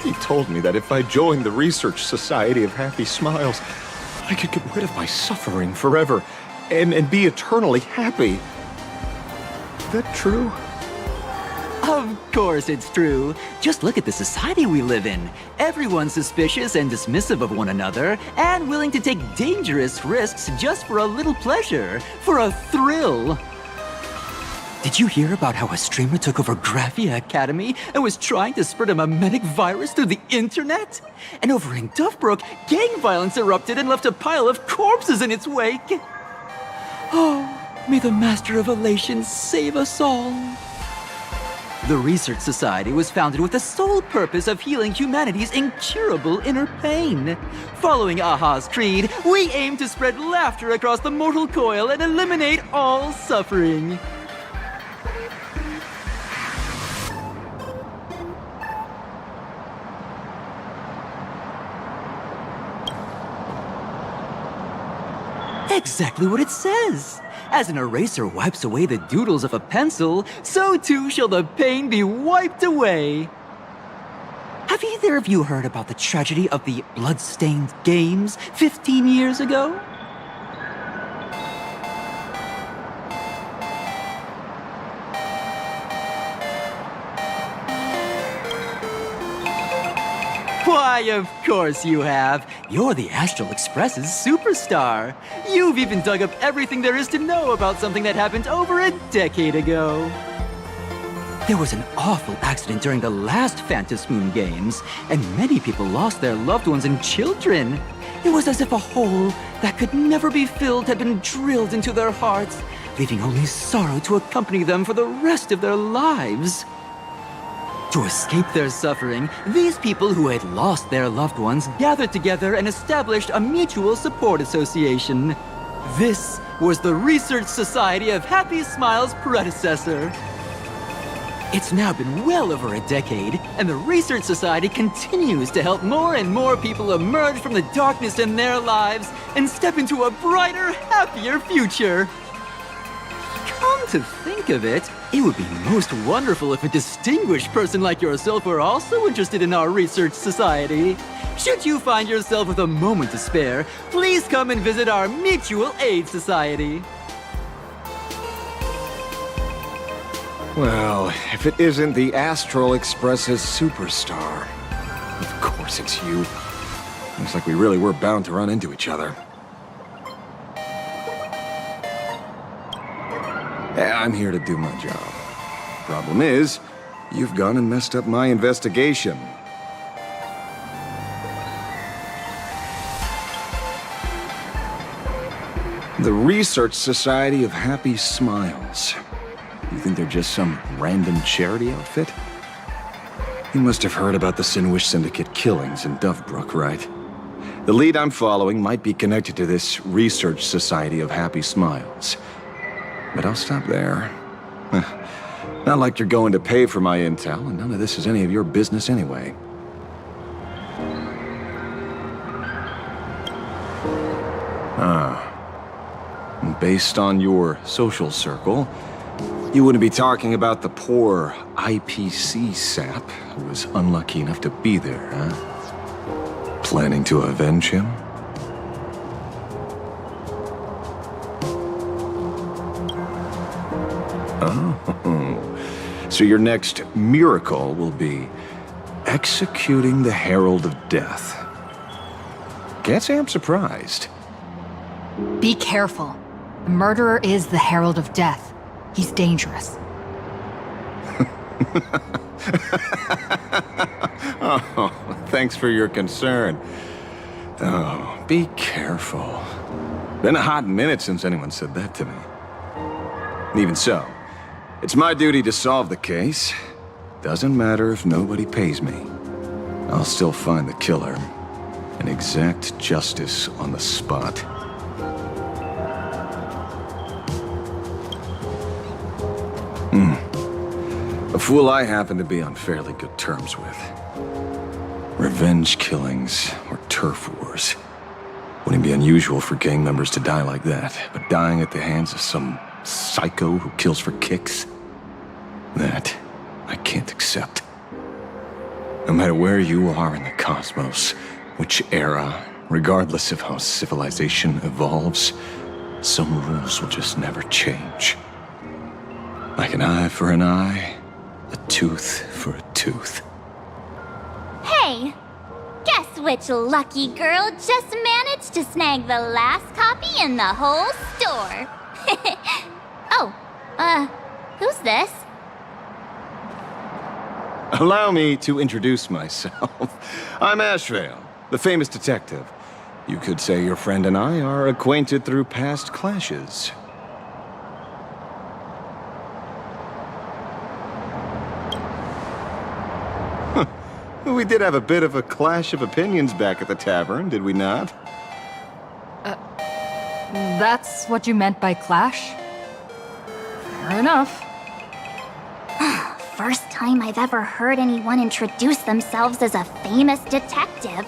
He told me that if I joined the Research Society of Happy Smiles, I could get rid of my suffering forever and be eternally happy. Is that true? Of course it's true. Just look at the society we live in. Everyone's suspicious and dismissive of one another, and willing to take dangerous risks just for a little pleasure, for a thrill. Did you hear about how a streamer took over Graphia Academy and was trying to spread a mimetic virus through the internet? And over in Dovebrook, gang violence erupted and left a pile of corpses in its wake. Oh, may the Master of Elation save us all. The Research Society was founded with the sole purpose of healing humanity's incurable inner pain. Following Aha's creed, we aim to spread laughter across the mortal coil and eliminate all suffering. Exactly what it says. As an eraser wipes away the doodles of a pencil, so too shall the pain be wiped away. Have either of you heard about the tragedy of the Bloodstained Games 15 years ago? Why, of course you have. You're the Astral Express's superstar. You've even dug up everything there is to know about something that happened over a decade ago. There was an awful accident during the last Phantom Moon Games, and many people lost their loved ones and children. It was as if a hole that could never be filled had been drilled into their hearts, leaving only sorrow to accompany them for the rest of their lives. To escape their suffering, these people who had lost their loved ones gathered together and established a mutual support association. This was the Research Society of Happy Smiles' predecessor. It's now been well over a decade, and the Research Society continues to help more and more people emerge from the darkness in their lives and step into a brighter, happier future. Come to think of it, it would be most wonderful if a distinguished person like yourself were also interested in our Research Society. Should you find yourself with a moment to spare, please come and visit our Mutual Aid Society. Well, if it isn't the Astral Express's superstar. Of course it's you. Looks like we really were bound to run into each other. I'm here to do my job. Problem is, you've gone and messed up my investigation. The Research Society of Happy Smiles. You think they're just some random charity outfit? You must have heard about the Sinwish Syndicate killings in Dovebrook, right? The lead I'm following might be connected to this Research Society of Happy Smiles. But I'll stop there. Not like you're going to pay for my intel, and none of this is any of your business anyway. Based on your social circle, you wouldn't be talking about the poor IPC sap who was unlucky enough to be there, huh? Planning to avenge him? Oh, so your next miracle will be executing the Herald of Death. Can't say I'm surprised. Be careful. The murderer is the Herald of Death. He's dangerous. Oh, thanks for your concern. Oh, be careful. Been a hot minute since anyone said that to me. Even so, it's my duty to solve the case. Doesn't matter if nobody pays me. I'll still find the killer and exact justice on the spot. A fool I happen to be on fairly good terms with. Revenge killings or turf wars. Wouldn't be unusual for gang members to die like that, but dying at the hands of some psycho who kills for kicks? That I can't accept. No matter where you are in the cosmos, which era, regardless of how civilization evolves, some rules will just never change. Like an eye for an eye, a tooth for a tooth. Hey! Guess which lucky girl just managed to snag the last copy in the whole store? Oh, who's this? Allow me to introduce myself. I'm Ashvale, the famous detective. You could say your friend and I are acquainted through past clashes. We did have a bit of a clash of opinions back at the tavern, did we not? That's what you meant by clash? Fair enough. First time I've ever heard anyone introduce themselves as a famous detective.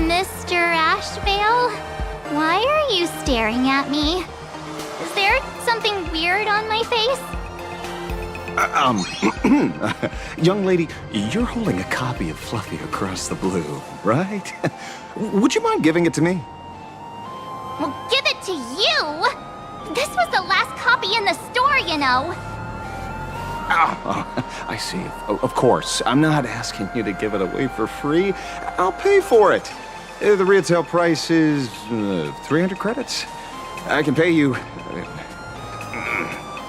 Mr. Ashvale? Why are you staring at me? Is there something weird on my face? Young lady, you're holding a copy of Fluffy Across the Blue, right? Would you mind giving it to me? Well, give it to you! This was the last copy in the store, you know. Oh, I see. Of course. I'm not asking you to give it away for free. I'll pay for it. The retail price is 300 credits. I can pay you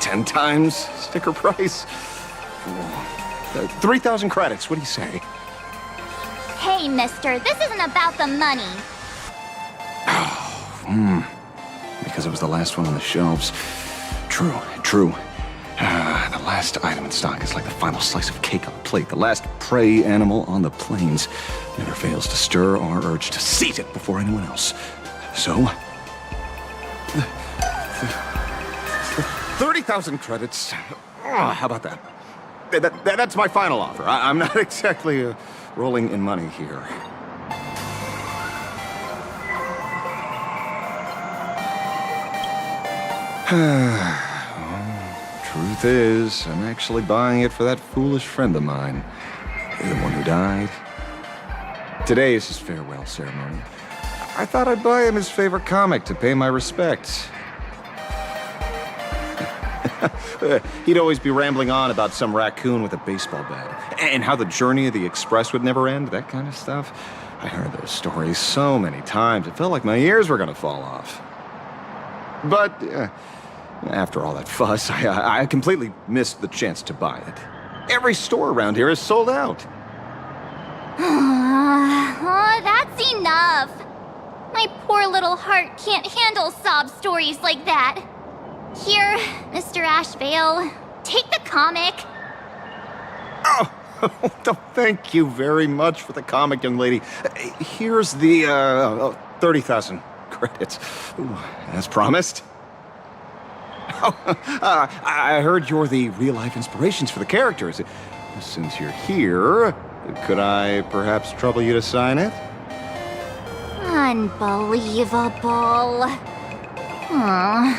10 times sticker price. 3,000 credits. What do you say? Hey, mister, this isn't about the money. Because it was the last one on the shelves. True. The last item in stock is like the final slice of cake on the plate. The last prey animal on the plains never fails to stir our urge to seize it before anyone else. So, 30,000 credits. How about that? That's my final offer. I'm not exactly rolling in money here. Truth is, I'm actually buying it for that foolish friend of mine. The one who died. Today is his farewell ceremony. I thought I'd buy him his favorite comic to pay my respects. He'd always be rambling on about some raccoon with a baseball bat, and how the journey of the Express would never end, that kind of stuff. I heard those stories so many times, it felt like my ears were gonna fall off. But, after all that fuss, I completely missed the chance to buy it. Every store around here is sold out. Oh, that's enough. My poor little heart can't handle sob stories like that. Here, Mr. Ashvale, take the comic. Oh, thank you very much for the comic, young lady. Here's the 30,000 credits. Ooh, as promised. I heard you're the real-life inspirations for the characters. Since you're here, could I perhaps trouble you to sign it? Unbelievable. Aww.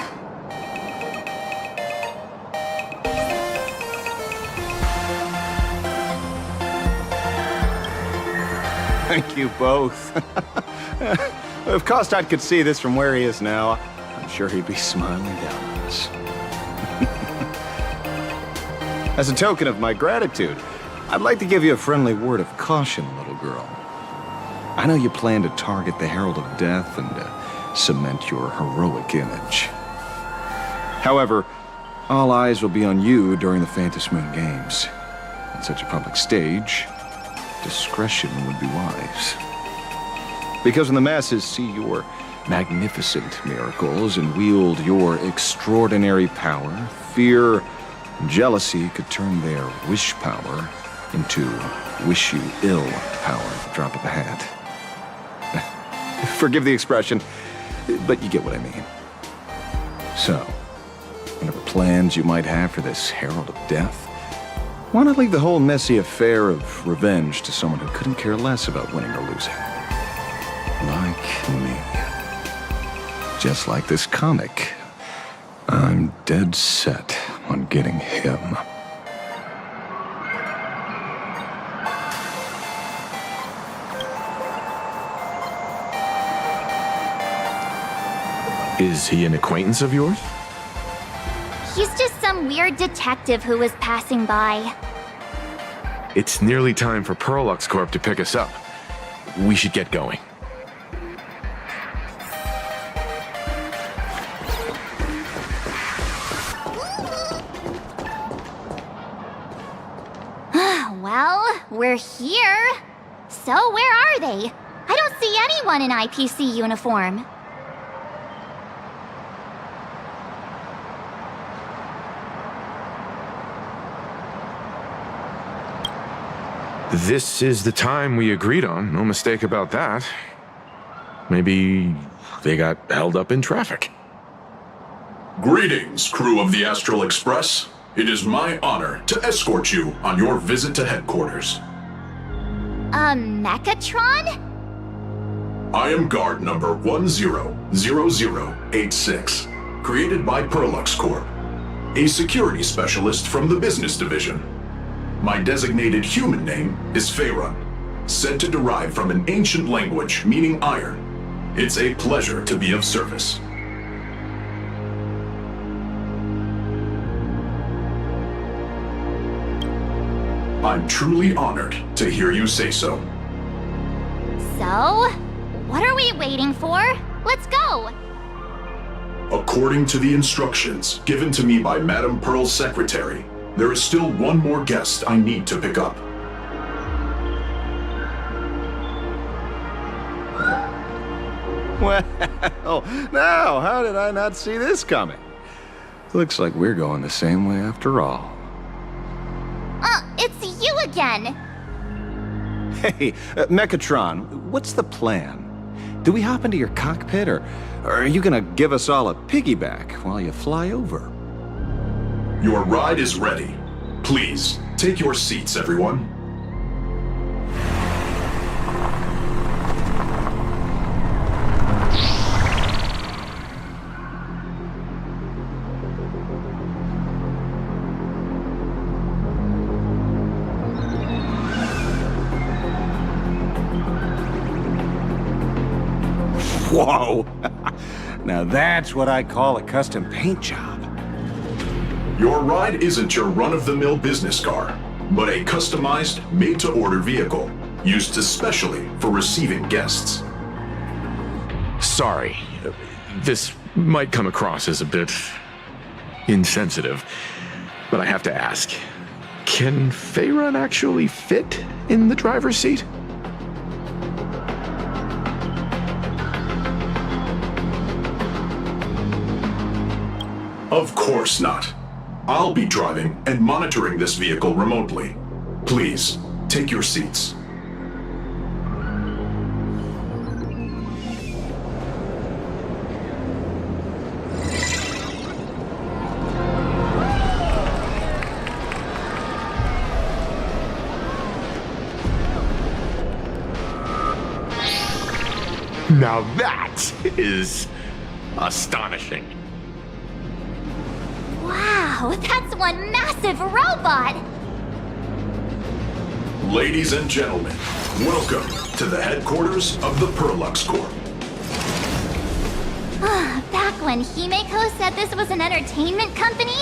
Thank you both. If Kostad could see this from where he is now, I'm sure he'd be smiling down on us. As a token of my gratitude, I'd like to give you a friendly word of caution, little girl. I know you plan to target the Herald of Death and cement your heroic image. However, all eyes will be on you during the Phantom Moon Games. On such a public stage, discretion would be wise. Because when the masses see your magnificent miracles and wield your extraordinary power, fear and jealousy could turn their wish power into wish you ill power at the drop of a hat. Forgive the expression, but you get what I mean. So, whatever plans you might have for this Herald of Death, why not leave the whole messy affair of revenge to someone who couldn't care less about winning or losing? Like me. Just like this comic, I'm dead set on getting him. Is he an acquaintance of yours? He's just some weird detective who was passing by. It's nearly time for Perlux Corp to pick us up. We should get going. Well, we're here. So where are they? I don't see anyone in IPC uniform. This is the time we agreed on, no mistake about that. Maybe they got held up in traffic. Greetings, crew of the Astral Express. It is my honor to escort you on your visit to headquarters. Mechatron? I am guard number 100086, created by Perlux Corp. a security specialist from the business division. My designated human name is Faerun, said to derive from an ancient language meaning iron. It's a pleasure to be of service. I'm truly honored to hear you say so. So, what are we waiting for? Let's go! According to the instructions given to me by Madame Pearl's secretary, there is still one more guest I need to pick up. Well, now, how did I not see this coming? Looks like we're going the same way after all. It's you again! Hey, Mechatron, what's the plan? Do we hop into your cockpit, or are you gonna give us all a piggyback while you fly over? Your ride is ready. Please, take your seats, everyone. Whoa! Now that's what I call a custom paint job. Your ride isn't your run-of-the-mill business car, but a customized, made-to-order vehicle, used especially for receiving guests. Sorry. This might come across as a bit insensitive, but I have to ask. Can Faerun actually fit in the driver's seat? Of course not. I'll be driving and monitoring this vehicle remotely. Please, take your seats. Now that is astonishing. Wow, that's one massive robot! Ladies and gentlemen, welcome to the headquarters of the Perlux Corp. Back when Himeko said this was an entertainment company,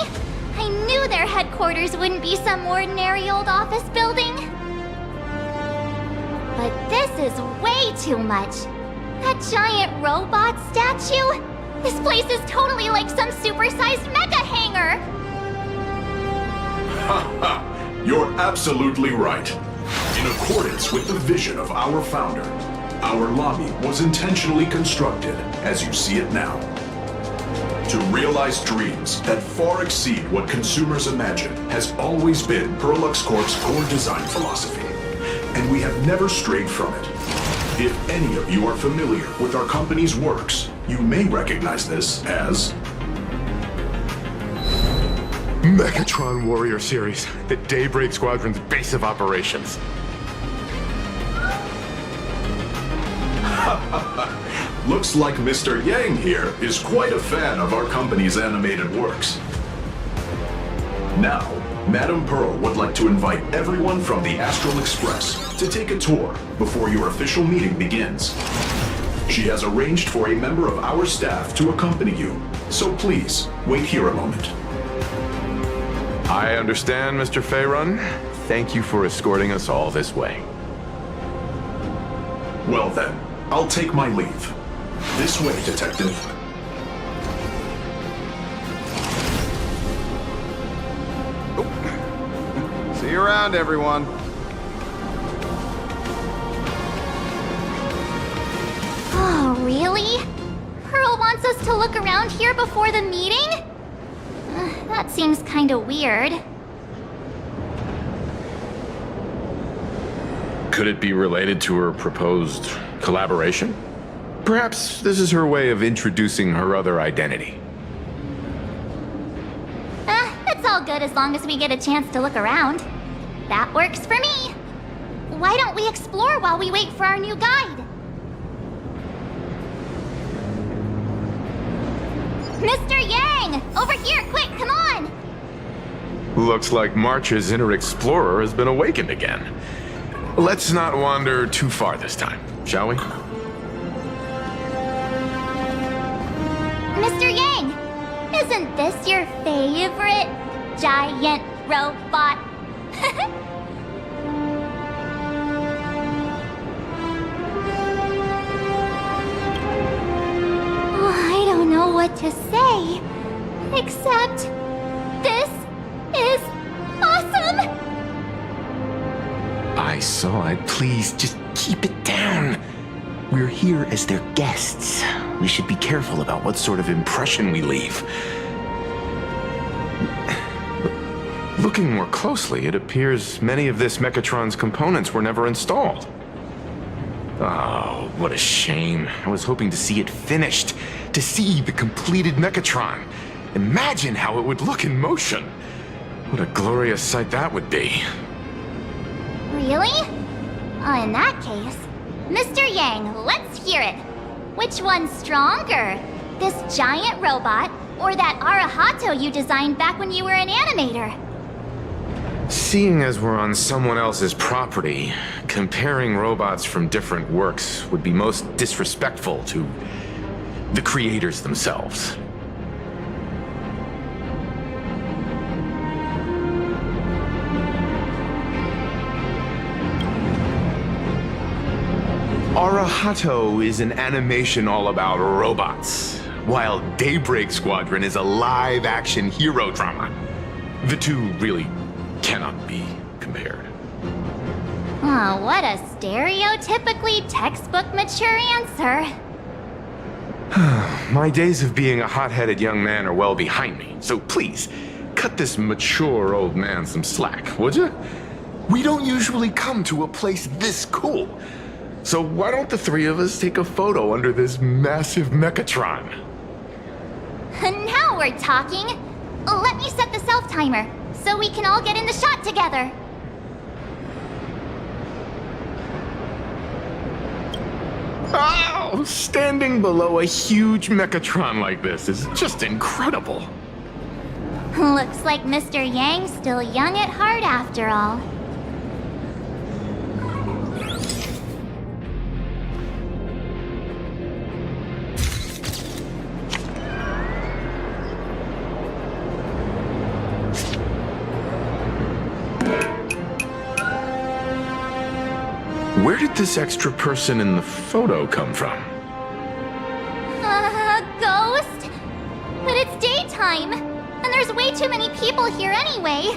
I knew their headquarters wouldn't be some ordinary old office building. But this is way too much. That giant robot statue? This place is totally like some supersized mega hangar! Ha ha! You're absolutely right. In accordance with the vision of our founder, our lobby was intentionally constructed as you see it now. To realize dreams that far exceed what consumers imagine has always been Perlux Corp's core design philosophy, and we have never strayed from it. If any of you are familiar with our company's works, you may recognize this as Mechatron Warrior Series, the Daybreak Squadron's base of operations. Looks like Mr. Yang here is quite a fan of our company's animated works. Now, Madame Pearl would like to invite everyone from the Astral Express to take a tour before your official meeting begins. She has arranged for a member of our staff to accompany you, so please, wait here a moment. I understand, Mr. Faerun. Thank you for escorting us all this way. Well then, I'll take my leave. This way, Detective. See you around, everyone. Oh, really? Pearl wants us to look around here before the meeting? That seems kinda weird. Could it be related to her proposed collaboration? Perhaps this is her way of introducing her other identity. It's all good as long as we get a chance to look around. That works for me. Why don't we explore while we wait for our new guide? Mr. Yang! Over here, quick, come on! Looks like March's inner explorer has been awakened again. Let's not wander too far this time, shall we? Mr. Yang, isn't this your favorite giant robot? I don't know what to say, except this is awesome! I saw it. Please, just keep it down. We're here as their guests. We should be careful about what sort of impression we leave. Looking more closely, it appears many of this Mechatron's components were never installed. Oh, what a shame. I was hoping to see it finished, to see the completed Mechatron. Imagine how it would look in motion. What a glorious sight that would be. Really? In that case, Mr. Yang, let's hear it. Which one's stronger? This giant robot, or that Arahato you designed back when you were an animator? Seeing as we're on someone else's property, comparing robots from different works would be most disrespectful to the creators themselves. Arahato is an animation all about robots, while Daybreak Squadron is a live-action hero drama. The two really cannot be compared. Oh, what a stereotypically textbook mature answer. My days of being a hot-headed young man are well behind me, so please, cut this mature old man some slack, would you? We don't usually come to a place this cool. So why don't the three of us take a photo under this massive Mechatron? Now we're talking. Let me set the self-timer, so we can all get in the shot together. Oh, standing below a huge Mechatron like this is just incredible. Looks like Mr. Yang's still young at heart after all. Where did this extra person in the photo come from? Ghost? But it's daytime, and there's way too many people here anyway.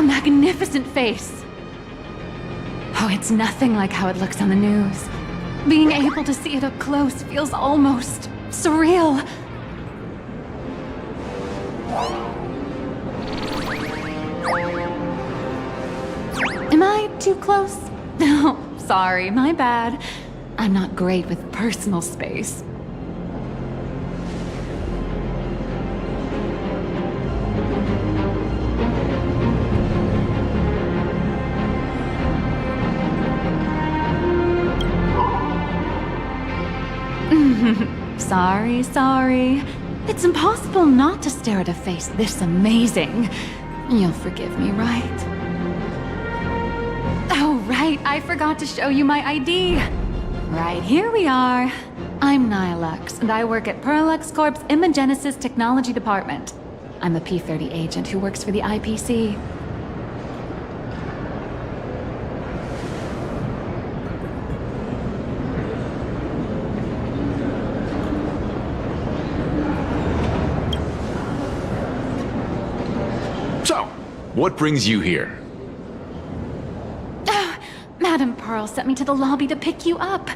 Magnificent face. Oh, it's nothing like how it looks on the news. Being able to see it up close feels almost surreal. Am I too close? No, sorry, my bad. I'm not great with personal space. Sorry. It's impossible not to stare at a face this amazing. You'll forgive me, right? Oh, right, I forgot to show you my ID. Right, here we are. I'm Nihilux, and I work at Perlux Corp's Imagenesis Technology Department. I'm a P-30 agent who works for the IPC. What brings you here? Madam Pearl sent me to the lobby to pick you up.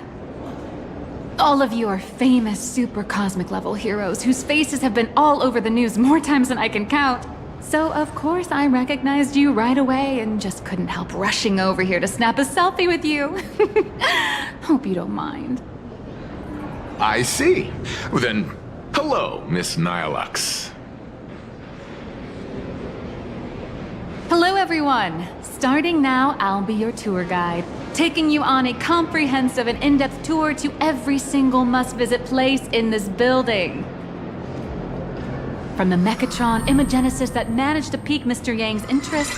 All of you are famous super cosmic level heroes whose faces have been all over the news more times than I can count. So of course I recognized you right away and just couldn't help rushing over here to snap a selfie with you. Hope you don't mind. I see. Well, then, hello, Miss Nihilux. Hello everyone! Starting now, I'll be your tour guide, taking you on a comprehensive and in-depth tour to every single must-visit place in this building. From the Mechatron Imagenesis that managed to pique Mr. Yang's interest,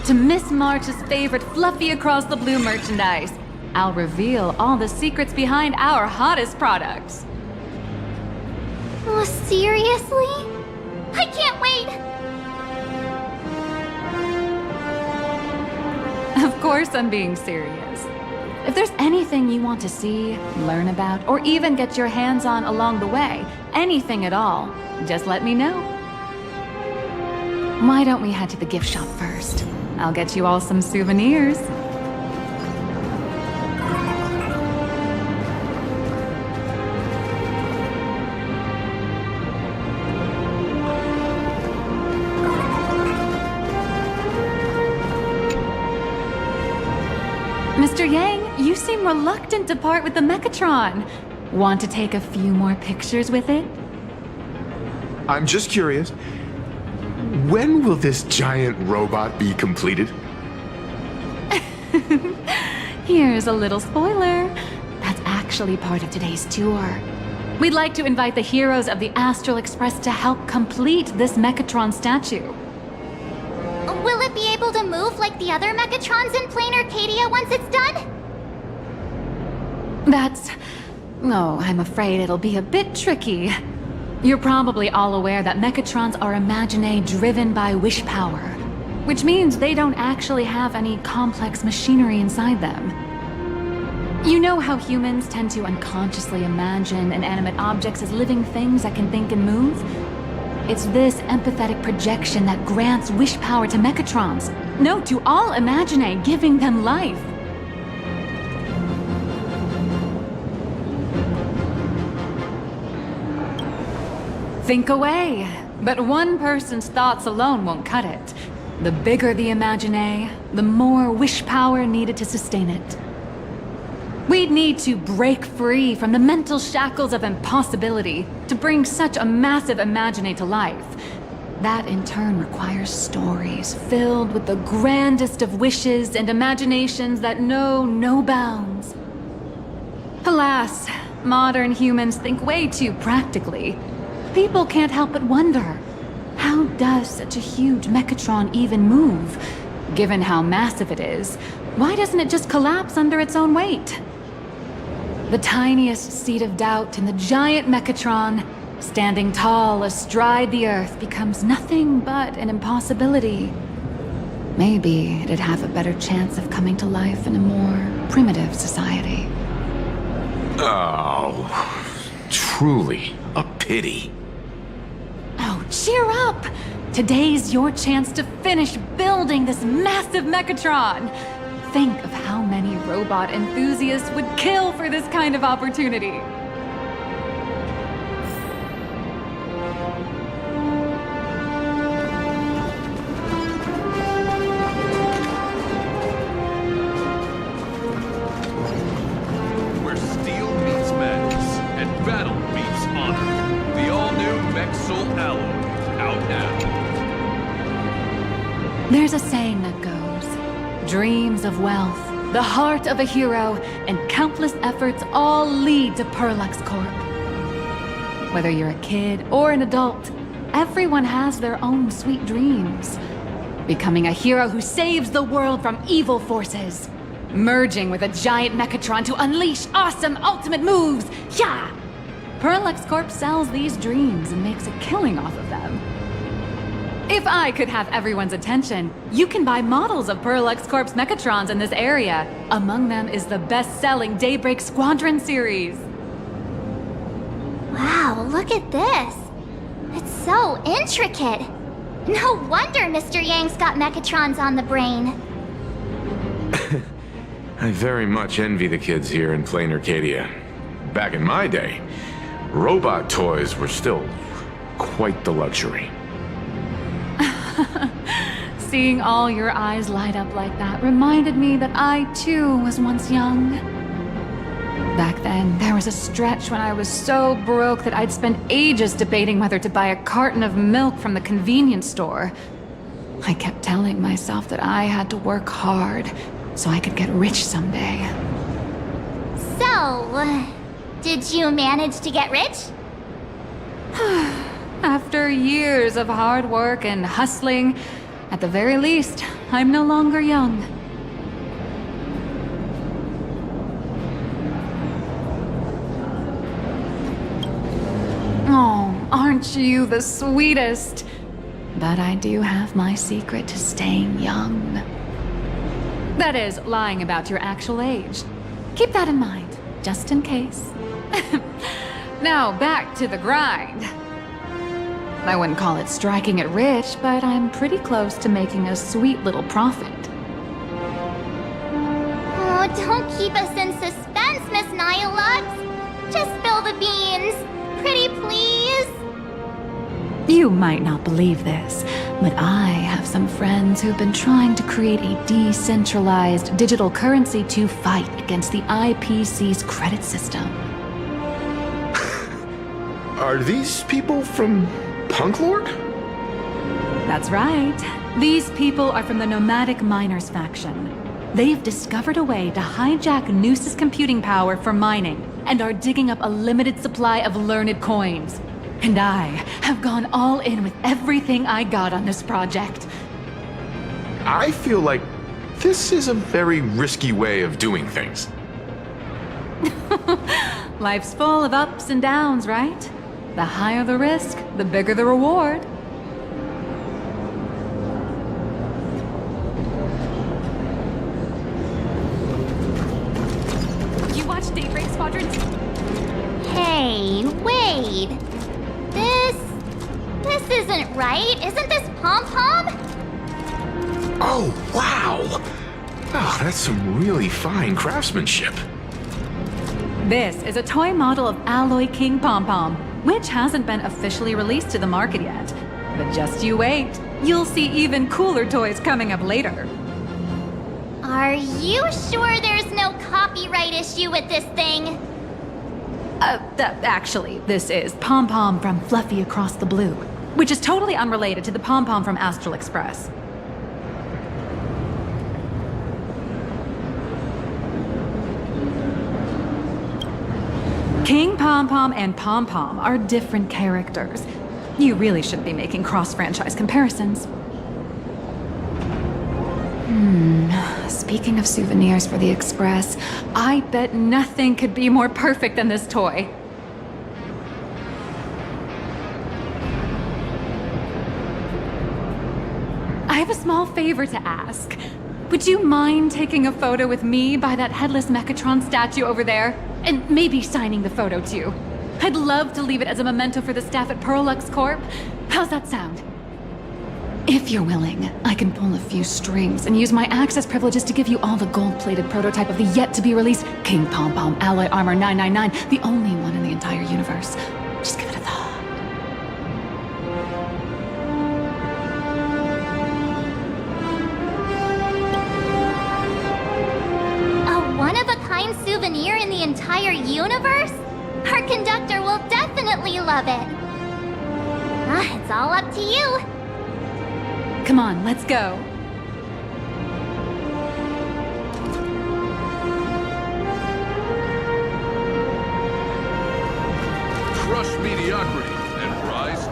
to Miss March's favorite fluffy across the blue merchandise, I'll reveal all the secrets behind our hottest products. Oh, seriously? I can't wait! Of course I'm being serious. If there's anything you want to see, learn about, or even get your hands on along the way, anything at all, just let me know. Why don't we head to the gift shop first? I'll get you all some souvenirs. Mr. Yang, you seem reluctant to part with the Mechatron. Want to take a few more pictures with it? I'm just curious. When will this giant robot be completed? Here's a little spoiler. That's actually part of today's tour. We'd like to invite the heroes of the Astral Express to help complete this Mechatron statue. Will it be able to move like the other Mechatrons in Planarcadia once it's done? Oh, I'm afraid it'll be a bit tricky. You're probably all aware that Mechatrons are Imaginae driven by wish power, which means they don't actually have any complex machinery inside them. You know how humans tend to unconsciously imagine inanimate objects as living things that can think and move? It's this empathetic projection that grants wish power to Mechatrons. No, to all Imaginae, giving them life. Think away. But one person's thoughts alone won't cut it. The bigger the Imaginae, the more wish power needed to sustain it. We'd need to break free from the mental shackles of impossibility to bring such a massive Imaginae to life. That in turn requires stories filled with the grandest of wishes and imaginations that know no bounds. Alas, modern humans think way too practically. People can't help but wonder, how does such a huge Mechatron even move? Given how massive it is, why doesn't it just collapse under its own weight? The tiniest seed of doubt in the giant Mechatron, standing tall astride the Earth, becomes nothing but an impossibility. Maybe it'd have a better chance of coming to life in a more primitive society. Oh, truly a pity. Oh, cheer up! Today's your chance to finish building this massive Mechatron. Think of how many robot enthusiasts would kill for this kind of opportunity. Where steel meets madness and battle meets honor. The all-new Mech Soul Alloy, out now. There's a saying that goes, dreams of wealth, the heart of a hero, and countless efforts all lead to Perlux Corp. Whether you're a kid or an adult, everyone has their own sweet dreams. Becoming a hero who saves the world from evil forces. Merging with a giant Mechatron to unleash awesome ultimate moves. Yeah! Perlux Corp sells these dreams and makes a killing off of them. If I could have everyone's attention, you can buy models of Perlux Corp's Mechatrons in this area. Among them is the best-selling Daybreak Squadron series. Wow, look at this. It's so intricate. No wonder Mr. Yang's got Mechatrons on the brain. I very much envy the kids here in Planarcadia. back in my day, robot toys were still quite the luxury. Seeing all your eyes light up like that reminded me that I, too, was once young. Back then, there was a stretch when I was so broke that I'd spend ages debating whether to buy a carton of milk from the convenience store. I kept telling myself that I had to work hard so I could get rich someday. So, did you manage to get rich? After years of hard work and hustling, at the very least, I'm no longer young. Oh, aren't you the sweetest? But I do have my secret to staying young. That is, lying about your actual age. Keep that in mind, just in case. Now, back to the grind. I wouldn't call it striking it rich, but I'm pretty close to making a sweet little profit. Oh, don't keep us in suspense, Miss Nihilux. Just spill the beans. Pretty please. You might not believe this, but I have some friends who've been trying to create a decentralized digital currency to fight against the IPC's credit system. Are these people from Punk Lord? That's right. These people are from the Nomadic Miners faction. They've discovered a way to hijack Noose's computing power for mining and are digging up a limited supply of learned coins. And I have gone all in with everything I got on this project. I feel like this is a very risky way of doing things. Life's full of ups and downs, right? The higher the risk, the bigger the reward. You watch Daybreak Squadrons? Hey, wait. This isn't right. Isn't this Pom-Pom? Oh, wow! Oh, that's some really fine craftsmanship. This is a toy model of Alloy King Pom-Pom, which hasn't been officially released to the market yet. But just you wait. You'll see even cooler toys coming up later. Are you sure there's no copyright issue with this thing? Actually, this is Pom-Pom from Fluffy Across the Blue, which is totally unrelated to the Pom-Pom from Astral Express. King Pom-Pom and Pom-Pom are different characters. You really shouldn't be making cross-franchise comparisons. Speaking of souvenirs for the Express, I bet nothing could be more perfect than this toy. I have a small favor to ask. Would you mind taking a photo with me by that headless Mechatron statue over there? And maybe signing the photo too. I'd love to leave it as a memento for the staff at Perlux Corp. How's that sound? If you're willing, I can pull a few strings and use my access privileges to give you all the gold-plated prototype of the yet-to-be-released King Pom-Pom Alloy Armor 999, the only one in the entire universe. Just give it a thought. A one-of-a-kind souvenir in the entire universe? Our conductor will definitely love it. It's all up to you. Come on, let's go. Crush mediocrity and rise.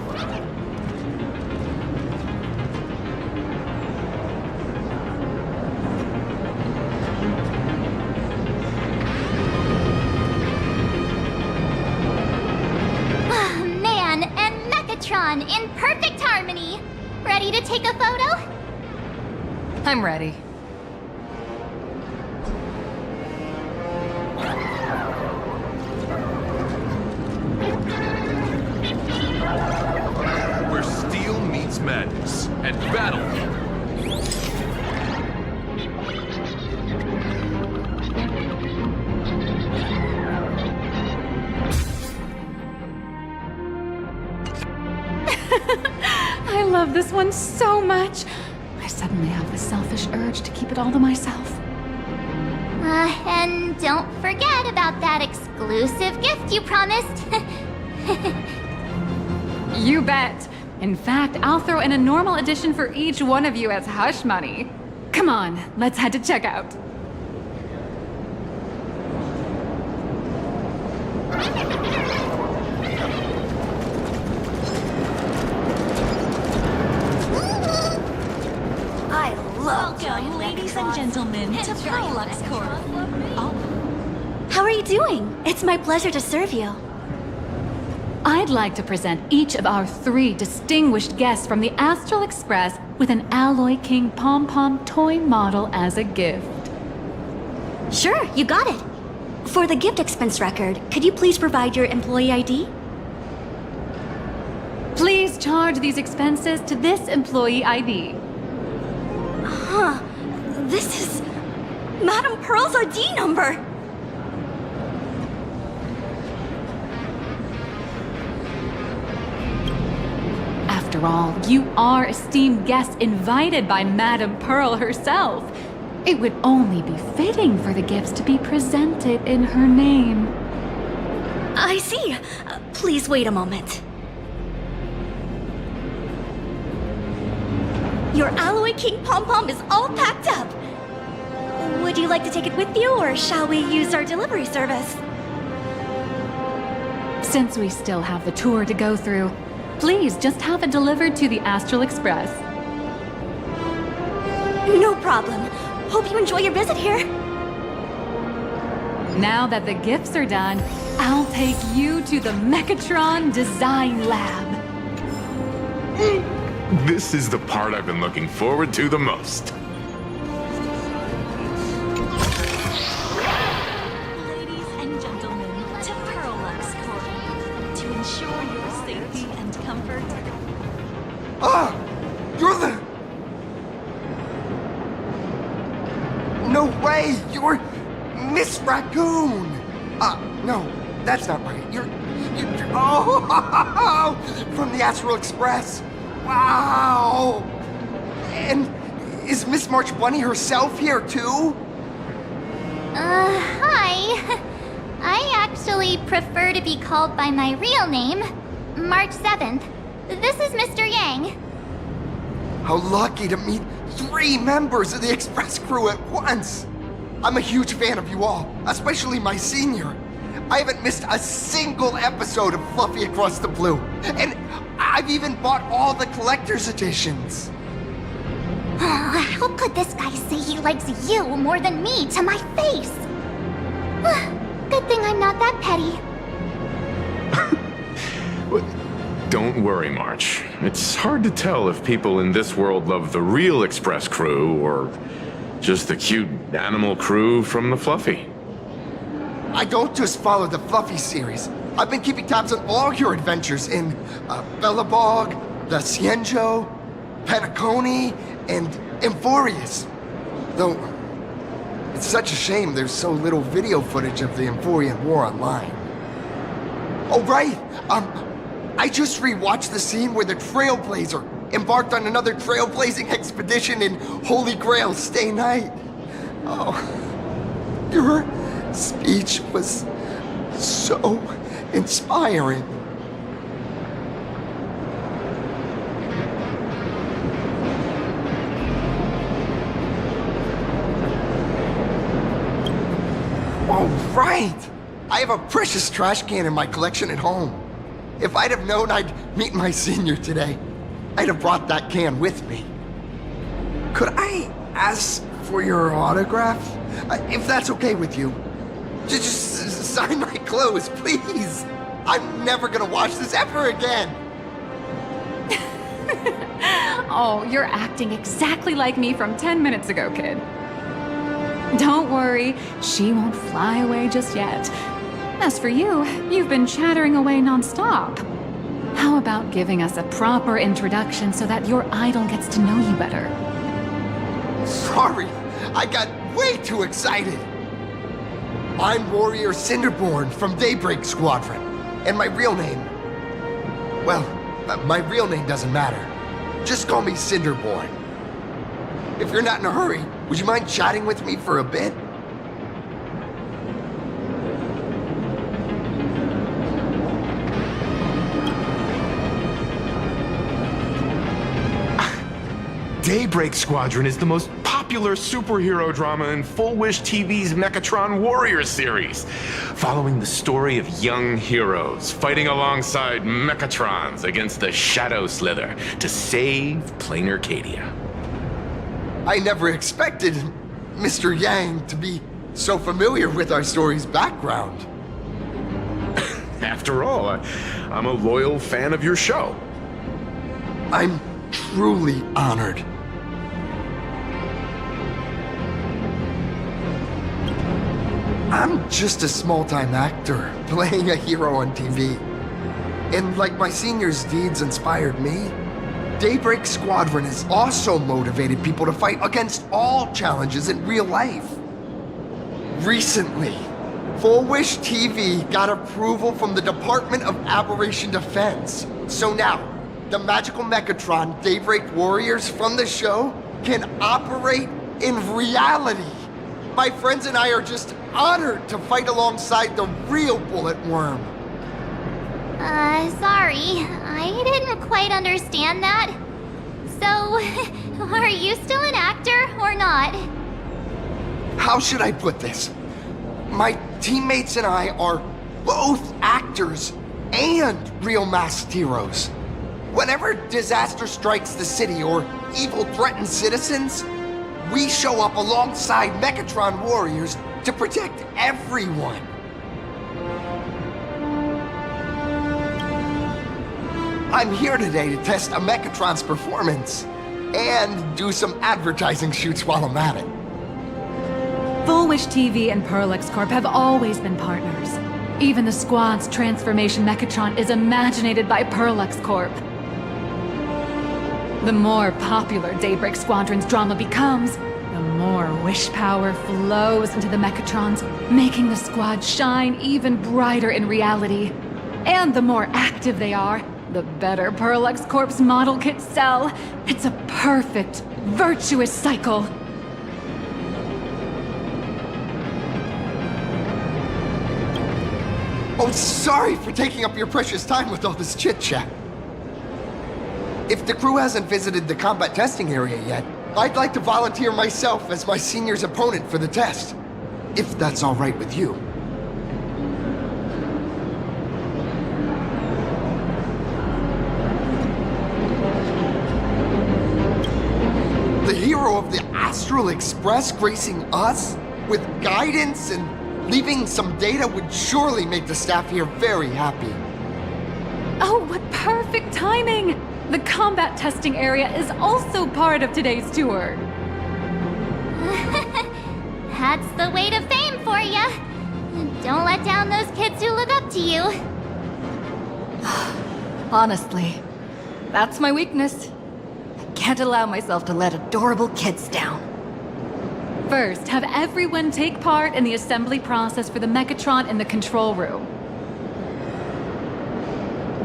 Man and Mechatron in perfect harmony. Ready to take a photo? I'm ready. Where steel meets madness and battle. I love this one so much. I suddenly have the selfish urge to keep it all to myself. And don't forget about that exclusive gift you promised. You bet. In fact, I'll throw in a normal edition for each one of you as hush money. Come on, let's head to checkout. I love Welcome, ladies and gentlemen, to Prolux Corp. How are you doing? It's my pleasure to serve you. I'd like to present each of our 3 distinguished guests from the Astral Express with an Alloy King pom-pom toy model as a gift. Sure, you got it. For the gift expense record, could you please provide your employee ID? Please charge these expenses to this employee ID. Huh. This is Madame Pearl's ID number. After all, you are esteemed guests invited by Madame Pearl herself. It would only be fitting for the gifts to be presented in her name. I see. Please wait a moment. Your Alloy King pom-pom is all packed up. Would you like to take it with you, or shall we use our delivery service? Since we still have the tour to go through, please just have it delivered to the Astral Express. No problem. Hope you enjoy your visit here. Now that the gifts are done, I'll take you to the Mechatron Design Lab. This is the part I've been looking forward to the most. Ladies and gentlemen, to Prolux Corp. To ensure your safety and comfort. Ah! You're the... No way! You're Miss Raccoon! No, that's not right. You're oh! From the Astral Express! Wow! And is Miss March Bunny herself here too? Hi. I actually prefer to be called by my real name, March 7th. This is Mr. Yang. How lucky to meet 3 members of the Express crew at once! I'm a huge fan of you all, especially my senior. I haven't missed a single episode of Fluffy Across the Blue, and I've even bought all the collector's editions. How could this guy say he likes you more than me to my face? Good thing I'm not that petty. Don't worry, March. It's hard to tell if people in this world love the real Express crew or just the cute animal crew from the Fluffy. I don't just follow the Fluffy series. I've been keeping tabs on all your adventures in Bellabog, the Cienjo, Penacony, and Emphorius. Though, it's such a shame there's so little video footage of the Emphorian War online. Oh, right! I just rewatched the scene where the Trailblazer embarked on another trailblazing expedition in Holy Grail Stay Night. Oh, your speech was so inspiring. Oh, right! I have a precious trash can in my collection at home. If I'd have known I'd meet my senior today, I'd have brought that can with me. Could I ask for your autograph? If that's okay with you. Just sign my clothes, please. I'm never gonna watch this ever again. Oh, you're acting exactly like me from 10 minutes ago, kid. Don't worry, she won't fly away just yet. As for you, you've been chattering away non-stop. How about giving us a proper introduction so that your idol gets to know you better? Sorry, I got way too excited. I'm Warrior Cinderborn from Daybreak Squadron, and my real name, well, My real name doesn't matter. Just call me Cinderborn. If you're not in a hurry, would you mind chatting with me for a bit? Daybreak Squadron is the most popular superhero drama in Full Wish TV's Mechatron Warriors series, following the story of young heroes fighting alongside Mechatrons against the Shadow Slither to save Planarcadia. I never expected Mr. Yang to be so familiar with our story's background. After all, I'm a loyal fan of your show. I'm truly honored. I'm just a small-time actor, playing a hero on TV. And like my senior's deeds inspired me, Daybreak Squadron has also motivated people to fight against all challenges in real life. Recently, Full Wish TV got approval from the Department of Aberration Defense. So now, the magical Mechatron Daybreak Warriors from the show can operate in reality. My friends and I are just honored to fight alongside the real Bullet Worm. Sorry. I didn't quite understand that. So, are you still an actor or not? How should I put this? My teammates and I are both actors and real masked heroes. Whenever disaster strikes the city or evil threatens citizens, we show up alongside Mechatron warriors to protect everyone. I'm here today to test a Mechatron's performance and do some advertising shoots while I'm at it. Full Wish TV and Parallax Corp have always been partners. Even the squad's transformation Mechatron is imaginated by Parallax Corp. The more popular Daybreak Squadron's drama becomes, the more wish power flows into the Mechatrons, making the squad shine even brighter in reality. And the more active they are, the better Parallax Corp's model kits sell. It's a perfect, virtuous cycle. Oh, sorry for taking up your precious time with all this chit-chat. If the crew hasn't visited the combat testing area yet, I'd like to volunteer myself as my senior's opponent for the test. If that's all right with you. The hero of the Astral Express gracing us with guidance and leaving some data would surely make the staff here very happy. Oh, what perfect timing! The combat testing area is also part of today's tour. That's the way to fame for ya. Don't let down those kids who look up to you. Honestly, that's my weakness. I can't allow myself to let adorable kids down. First, have everyone take part in the assembly process for the Mechatron in the control room.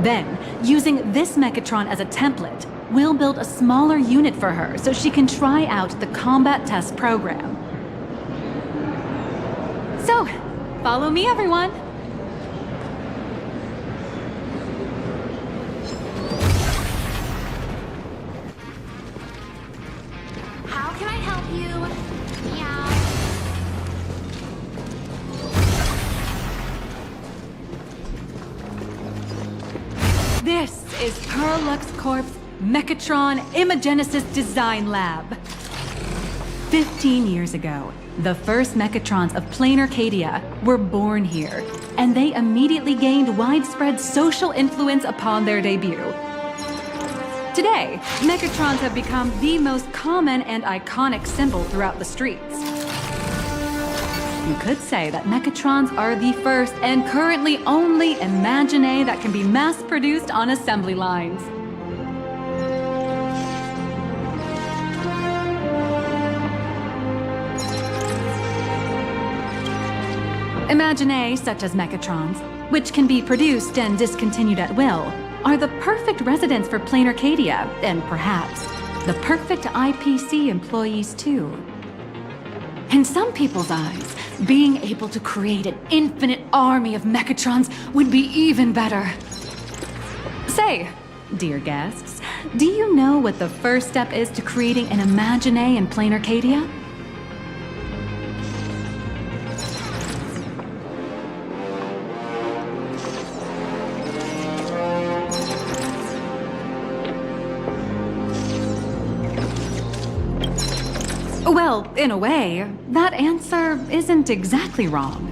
Then, using this Mechatron as a template, we'll build a smaller unit for her so she can try out the combat test program. So, follow me, everyone. How can I help you? Yeah. This is Parallax Corp's Mechatron Imagenesis Design Lab. 15 years ago, the first Mechatrons of Planarcadia were born here, and they immediately gained widespread social influence upon their debut. Today, Mechatrons have become the most common and iconic symbol throughout the streets. You could say that Mechatrons are the first and currently only Imagine that can be mass-produced on assembly lines. Imagine such as Mechatrons, which can be produced and discontinued at will, are the perfect residents for Planarcadia, and perhaps the perfect IPC employees too. In some people's eyes, being able to create an infinite army of Mechatrons would be even better. Say, dear guests, do you know what the first step is to creating an Imagine in Planarcadia? Well, in a way, that answer isn't exactly wrong.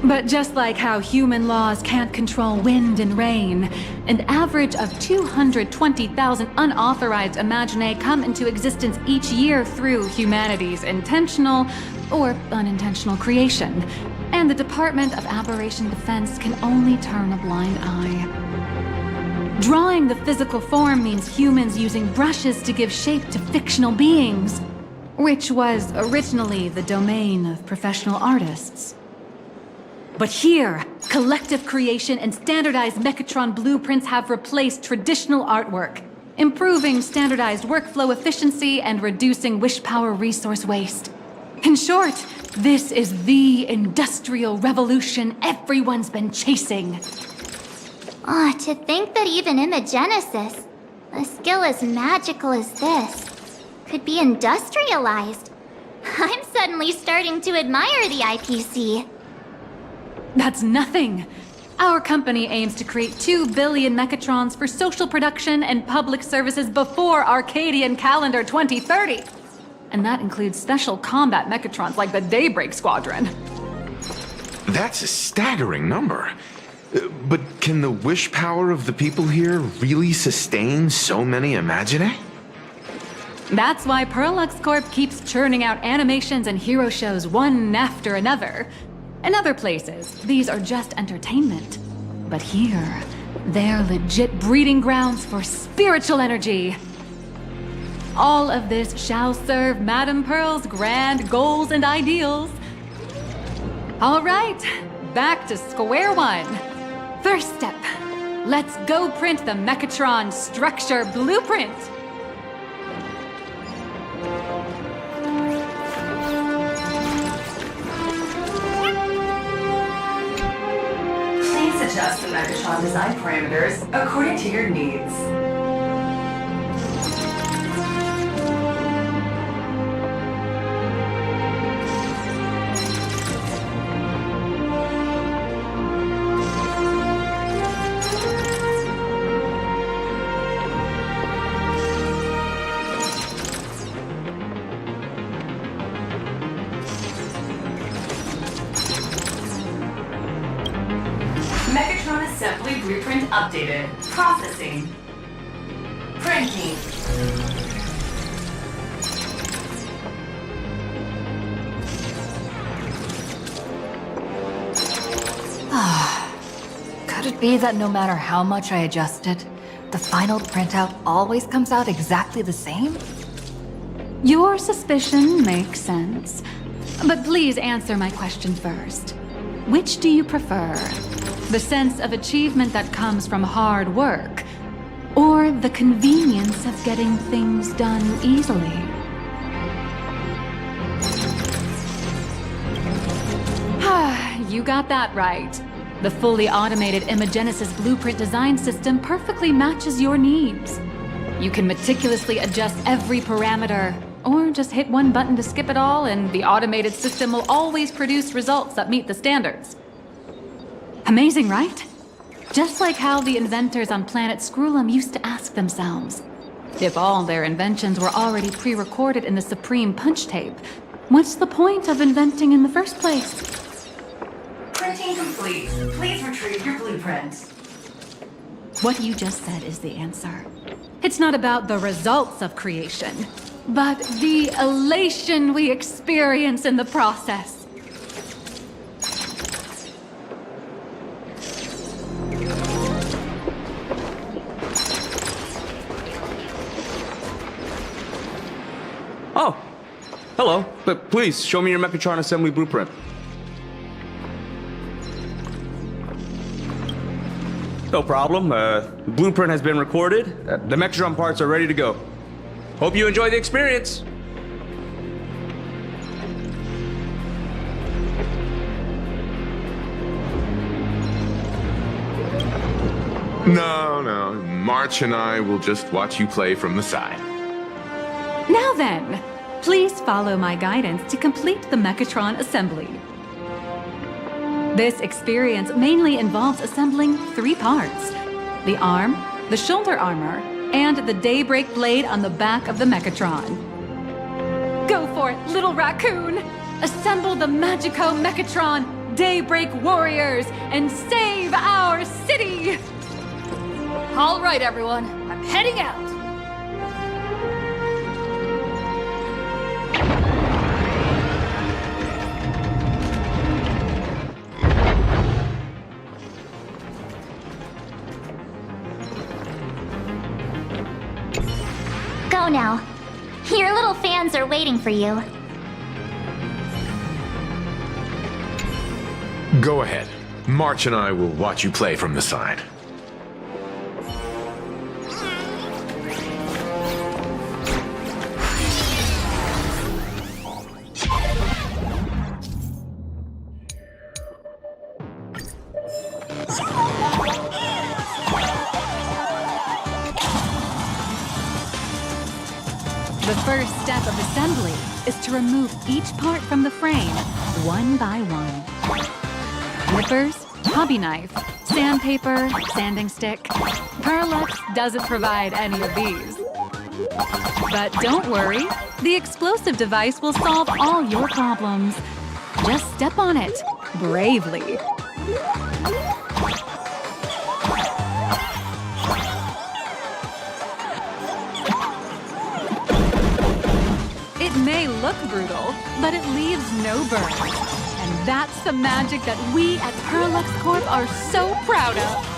But just like how human laws can't control wind and rain, an average of 220,000 unauthorized Imagine come into existence each year through humanity's intentional or unintentional creation, and the Department of Aberration Defense can only turn a blind eye. Drawing the physical form means humans using brushes to give shape to fictional beings, which was originally the domain of professional artists. But here, collective creation and standardized Mechatron blueprints have replaced traditional artwork, improving standardized workflow efficiency and reducing wish power resource waste. In short, this is the industrial revolution everyone's been chasing. To think that even Imagenesis, a skill as magical as this, could be industrialized. I'm suddenly starting to admire the IPC. That's nothing. Our company aims to create 2 billion Mechatrons for social production and public services before Arcadian calendar 2030. And that includes special combat Mechatrons like the Daybreak Squadron. That's a staggering number. But can the wish power of the people here really sustain so many Imagine? That's why Perlux Corp keeps churning out animations and hero shows one after another. In other places, these are just entertainment. But here, they're legit breeding grounds for spiritual energy. All of this shall serve Madame Pearl's grand goals and ideals. All right, back to square one. First step, let's go print the Mechatron structure blueprint. Please adjust the Megatron design parameters according to your needs. Megatron assembly blueprint updated. Processing. Printing. Could it be that no matter how much I adjust it, the final printout always comes out exactly the same? Your suspicion makes sense. But please answer my question first. Which do you prefer? The sense of achievement that comes from hard work, or the convenience of getting things done easily? You got that right. The fully automated Imagenesis blueprint design system perfectly matches your needs. You can meticulously adjust every parameter, or just hit one button to skip it all, and the automated system will always produce results that meet the standards. Amazing, right? Just like how the inventors on planet Scrulum used to ask themselves, if all their inventions were already pre-recorded in the Supreme Punch Tape, what's the point of inventing in the first place? Printing complete. Please retrieve your blueprint. What you just said is the answer. It's not about the results of creation, but the elation we experience in the process. Oh, hello. But please, show me your Mechatron assembly blueprint. No problem. The blueprint has been recorded. The Mechatron parts are ready to go. Hope you enjoy the experience. No. March and I will just watch you play from the side. Now then, please follow my guidance to complete the Mechatron assembly. This experience mainly involves assembling 3 parts: the arm, the shoulder armor, and the Daybreak blade on the back of the Mechatron. Go for it, little raccoon! Assemble the Magico Mechatron Daybreak warriors and save our city! All right, everyone, I'm heading out. Go now. Your little fans are waiting for you. Go ahead. March and I will watch you play from the side. The first step of assembly is to remove each part from the frame, one by one. Nippers, hobby knife, sandpaper, sanding stick. Parallax doesn't provide any of these. But don't worry, the explosive device will solve all your problems. Just step on it, bravely. It may look brutal, but it leaves no burns. And that's the magic that we at Parallax Corp are so proud of.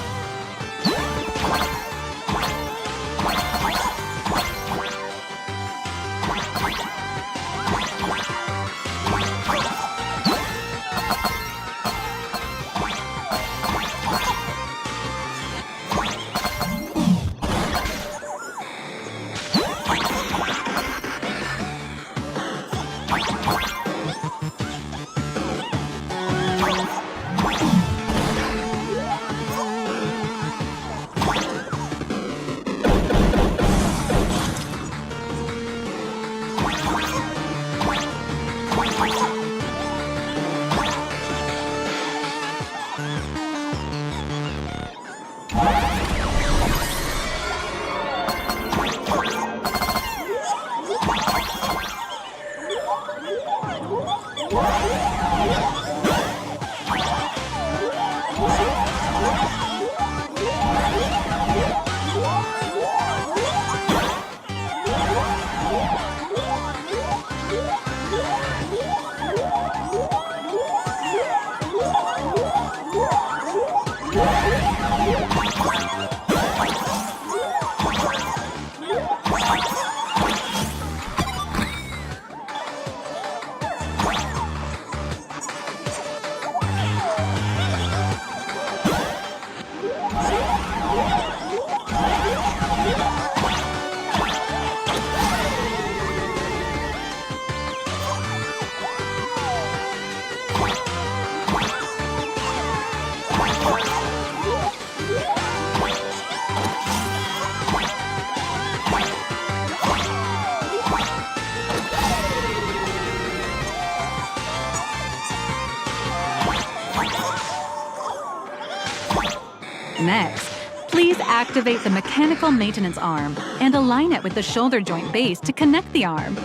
Next, please activate the mechanical maintenance arm and align it with the shoulder joint base to connect the arm.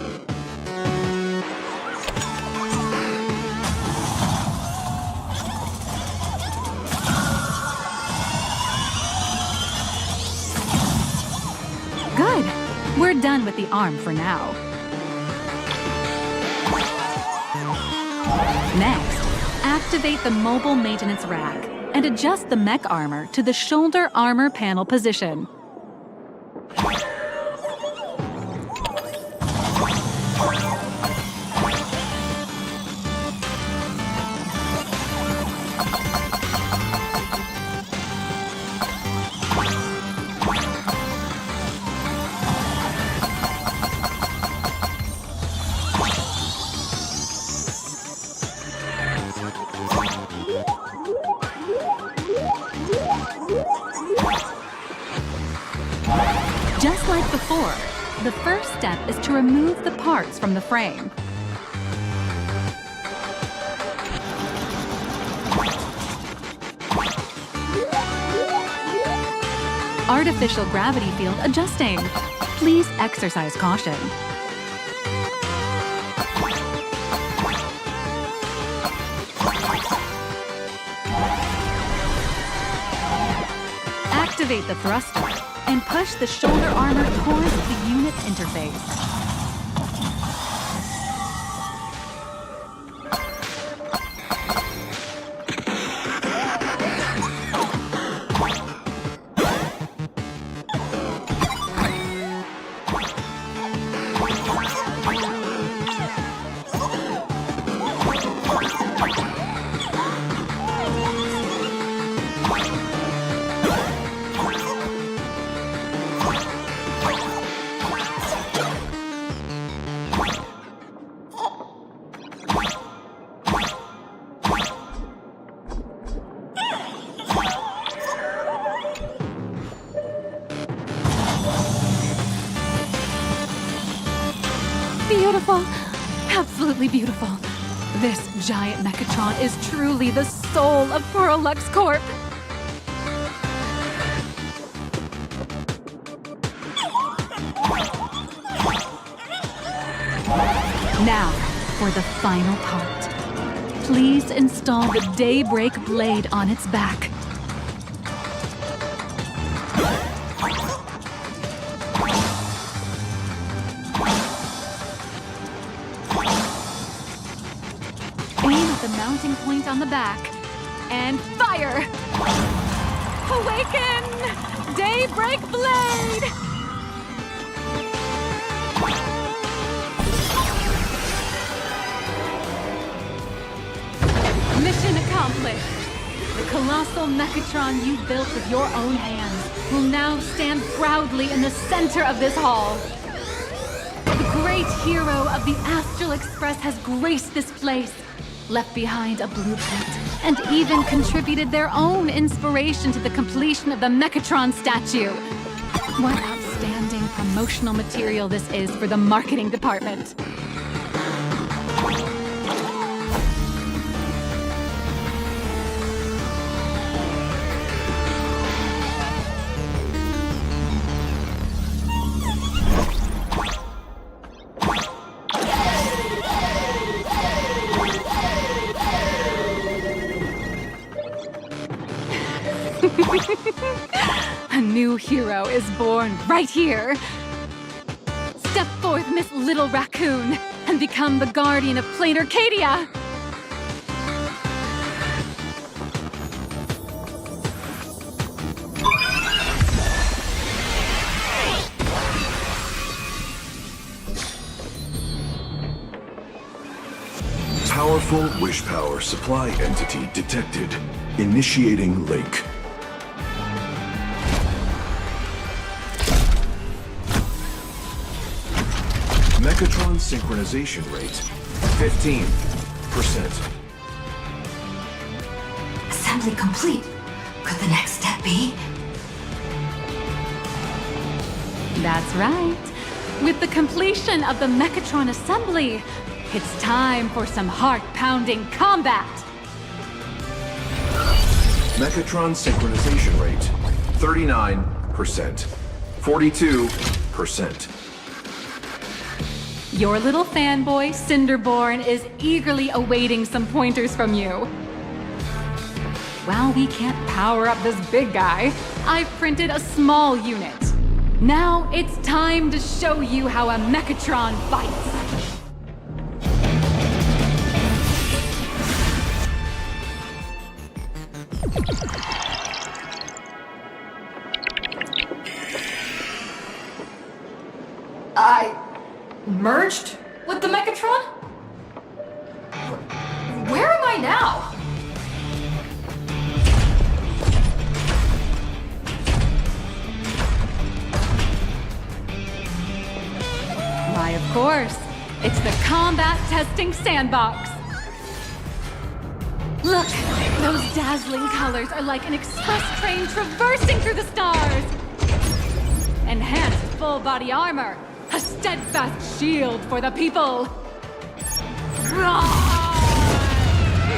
Good. We're done with the arm for now. Next, activate the mobile maintenance rack and adjust the mech armor to the shoulder armor panel position. like before, the first step is to remove the parts from the frame. Artificial gravity field adjusting. Please exercise caution. Activate the thruster and push the shoulder armor towards the unit interface. Beautiful. Absolutely beautiful. This giant Mechatron is truly the soul of Lux Corp. Now, for the final part. Please install the Daybreak blade on its back. The mounting point on the back, and fire! Awaken! Daybreak Blade! Mission accomplished! The colossal Mechatron you built with your own hands will now stand proudly in the center of this hall. The great hero of the Astral Express has graced this place, left behind a blueprint, and even contributed their own inspiration to the completion of the Mechatron statue. What outstanding promotional material this is for the marketing department. A new hero is born right here. Step forth, Miss Little Raccoon, and become the guardian of Planarcadia. Powerful wish power supply entity detected. Initiating link. Mechatron synchronization rate 15%. Assembly complete. Could the next step be? That's right. With the completion of the Mechatron assembly, it's time for some heart-pounding combat. Mechatron synchronization rate 39%. 42%. Your little fanboy, Cinderborn, is eagerly awaiting some pointers from you. While we can't power up this big guy, I've printed a small unit. Now it's time to show you how a Mechatron fights. I merged with the Mechatron? Where am I now? Why, of course. It's the combat testing sandbox. Look, those dazzling colors are like an express train traversing through the stars. Enhanced full body armor, a steadfast shield for the people. Roar!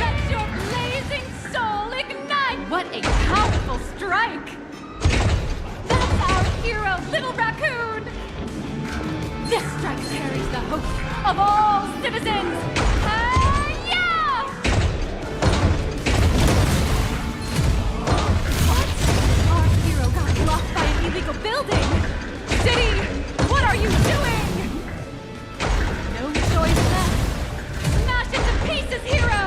Let your blazing soul ignite! What a powerful strike! That's our hero, Little Raccoon! This strike carries the hope of all citizens! Yeah! What? Our hero got blocked by an illegal building! City, what are you doing? No choice left. Smash it to pieces, hero!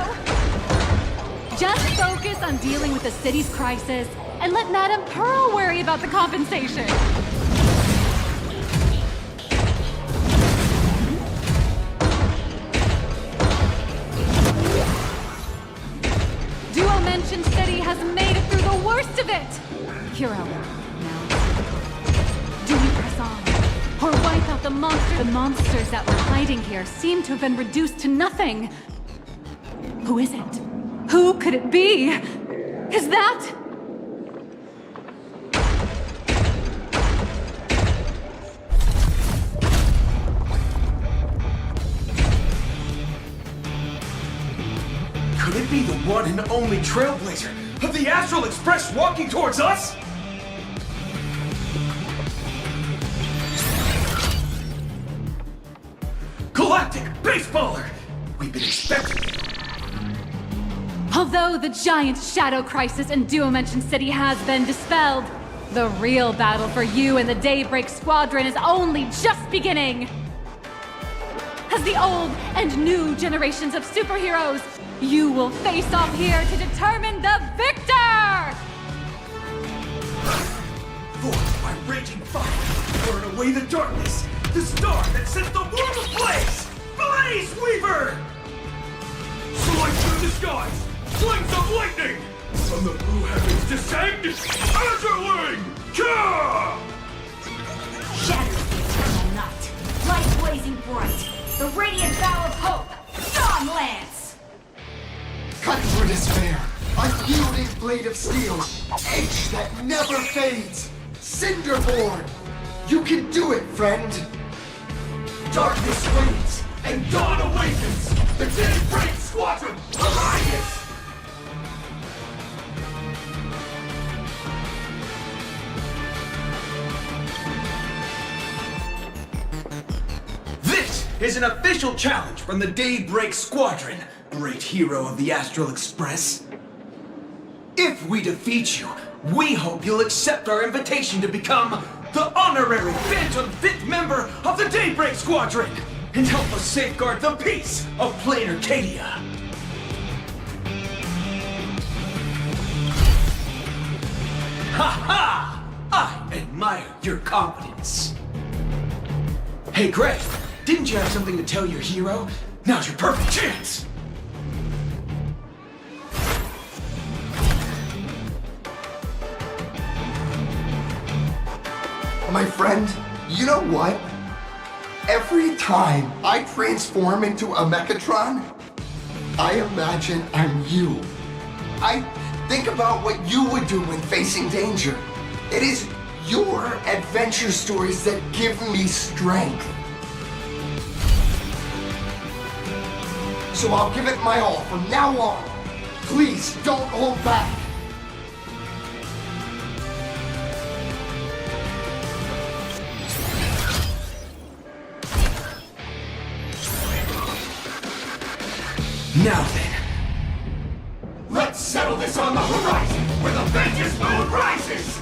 Just focus on dealing with the city's crisis and let Madame Pearl worry about the compensation. Duo Mention City has made it through the worst of it! Hero, now do we press on? Or wipe out the monster? The monsters that were hiding here seem to have been reduced to nothing. Who is it? Who could it be? Is that... Could it be the one and only Trailblazer of the Astral Express walking towards us? Galactic Baseballer! We've been expecting it. Although the giant shadow crisis in Duo Mention City has been dispelled, the real battle for you and the Daybreak Squadron is only just beginning! As the old and new generations of superheroes, you will face off here to determine the victor! Forged by raging fire, burn away the darkness, the star that sets the world ablaze! Blaze Weaver! Soaring through the skies, flings of lightning! From the blue heavens descend, Azurling! Ka! Shatter the eternal night, light blazing bright, the radiant bow of hope, Dawn Lance! Cut through despair, a yielding blade of steel, edge that never fades, Cinderborn! You can do it, friend! Darkness wanes, and dawn awakens! The Daybreak Squadron Alliance! This is an official challenge from the Daybreak Squadron, great hero of the Astral Express. If we defeat you, we hope you'll accept our invitation to become the honorary Phantom 5th member of the Daybreak Squadron and help us safeguard the peace of Planarcadia. Ha ha! I admire your confidence. Hey Greg, didn't you have something to tell your hero? Now's your perfect chance! My friend, you know what? Every time I transform into a Mechatron, I imagine I'm you. I think about what you would do when facing danger. It is your adventure stories that give me strength. So I'll give it my all from now on. Please don't hold back. Now then, let's settle this on the horizon where the Vengeance Moon rises!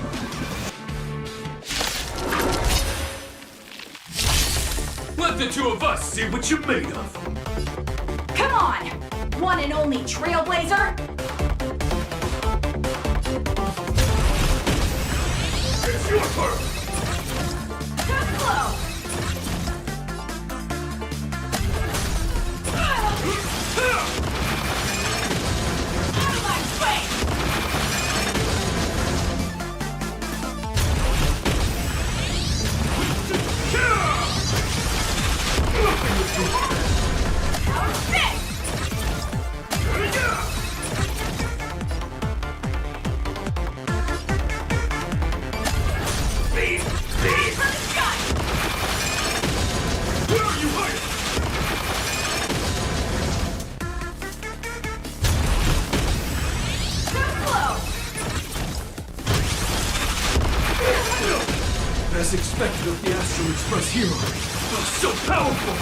Let the two of us see what you're made of. Come on! One and only Trailblazer! It's your turn! Too slow! Out of my way! Power 6! As expected of the Astral Express hero. So powerful!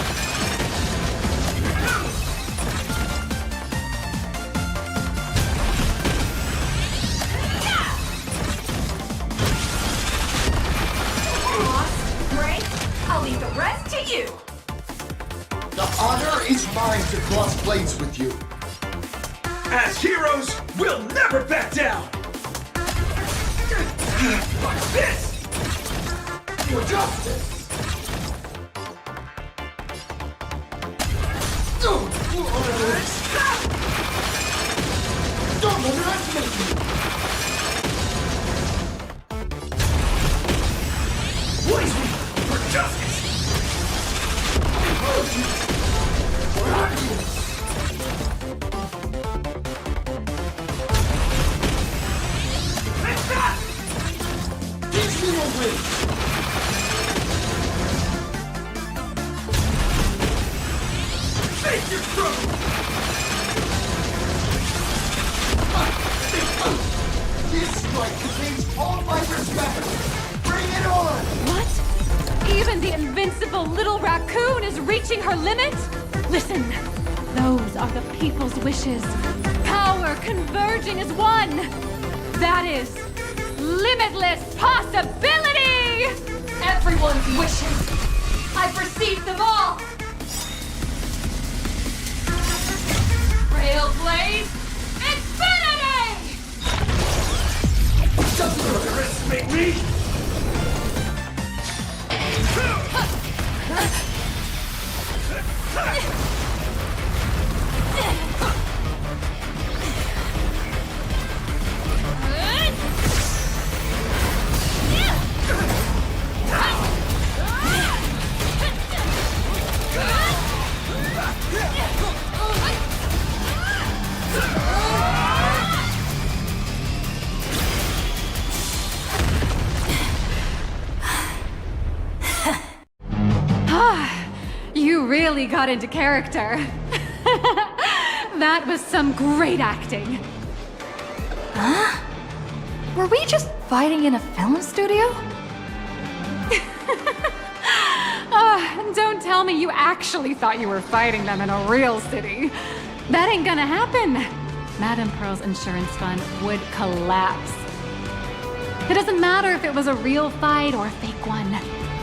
I'll leave the rest to you. The honor is mine to cross blades with you. As heroes, we'll never back down! Like this! For justice! Don't underestimate me! Blaze me for justice! For happiness! Teach me your way! Face your struggle! This strike contains all my respect! Bring it on! What? Even the invincible little raccoon is reaching her limit? Listen, those are the people's wishes. Power converging as one. That is limitless possibility! Everyone's wishes. I perceive them all. Trailblaze, infinity! Doesn't underestimate me! You really got into character. That was some great acting. Huh? Were we just fighting in a film studio? Don't tell me you actually thought you were fighting them in a real city. That ain't gonna happen. Madame Pearl's insurance fund would collapse. It doesn't matter if it was a real fight or a fake one.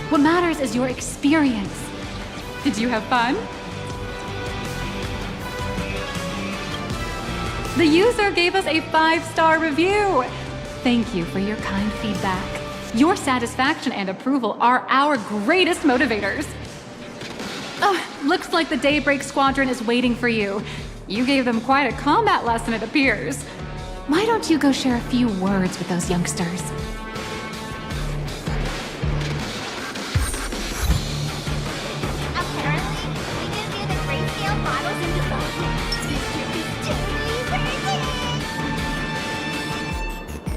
What matters is your experience. Did you have fun? The user gave us a 5-star review. Thank you for your kind feedback. Your satisfaction and approval are our greatest motivators. Looks like the Daybreak Squadron is waiting for you. You gave them quite a combat lesson, it appears. Why don't you go share a few words with those youngsters?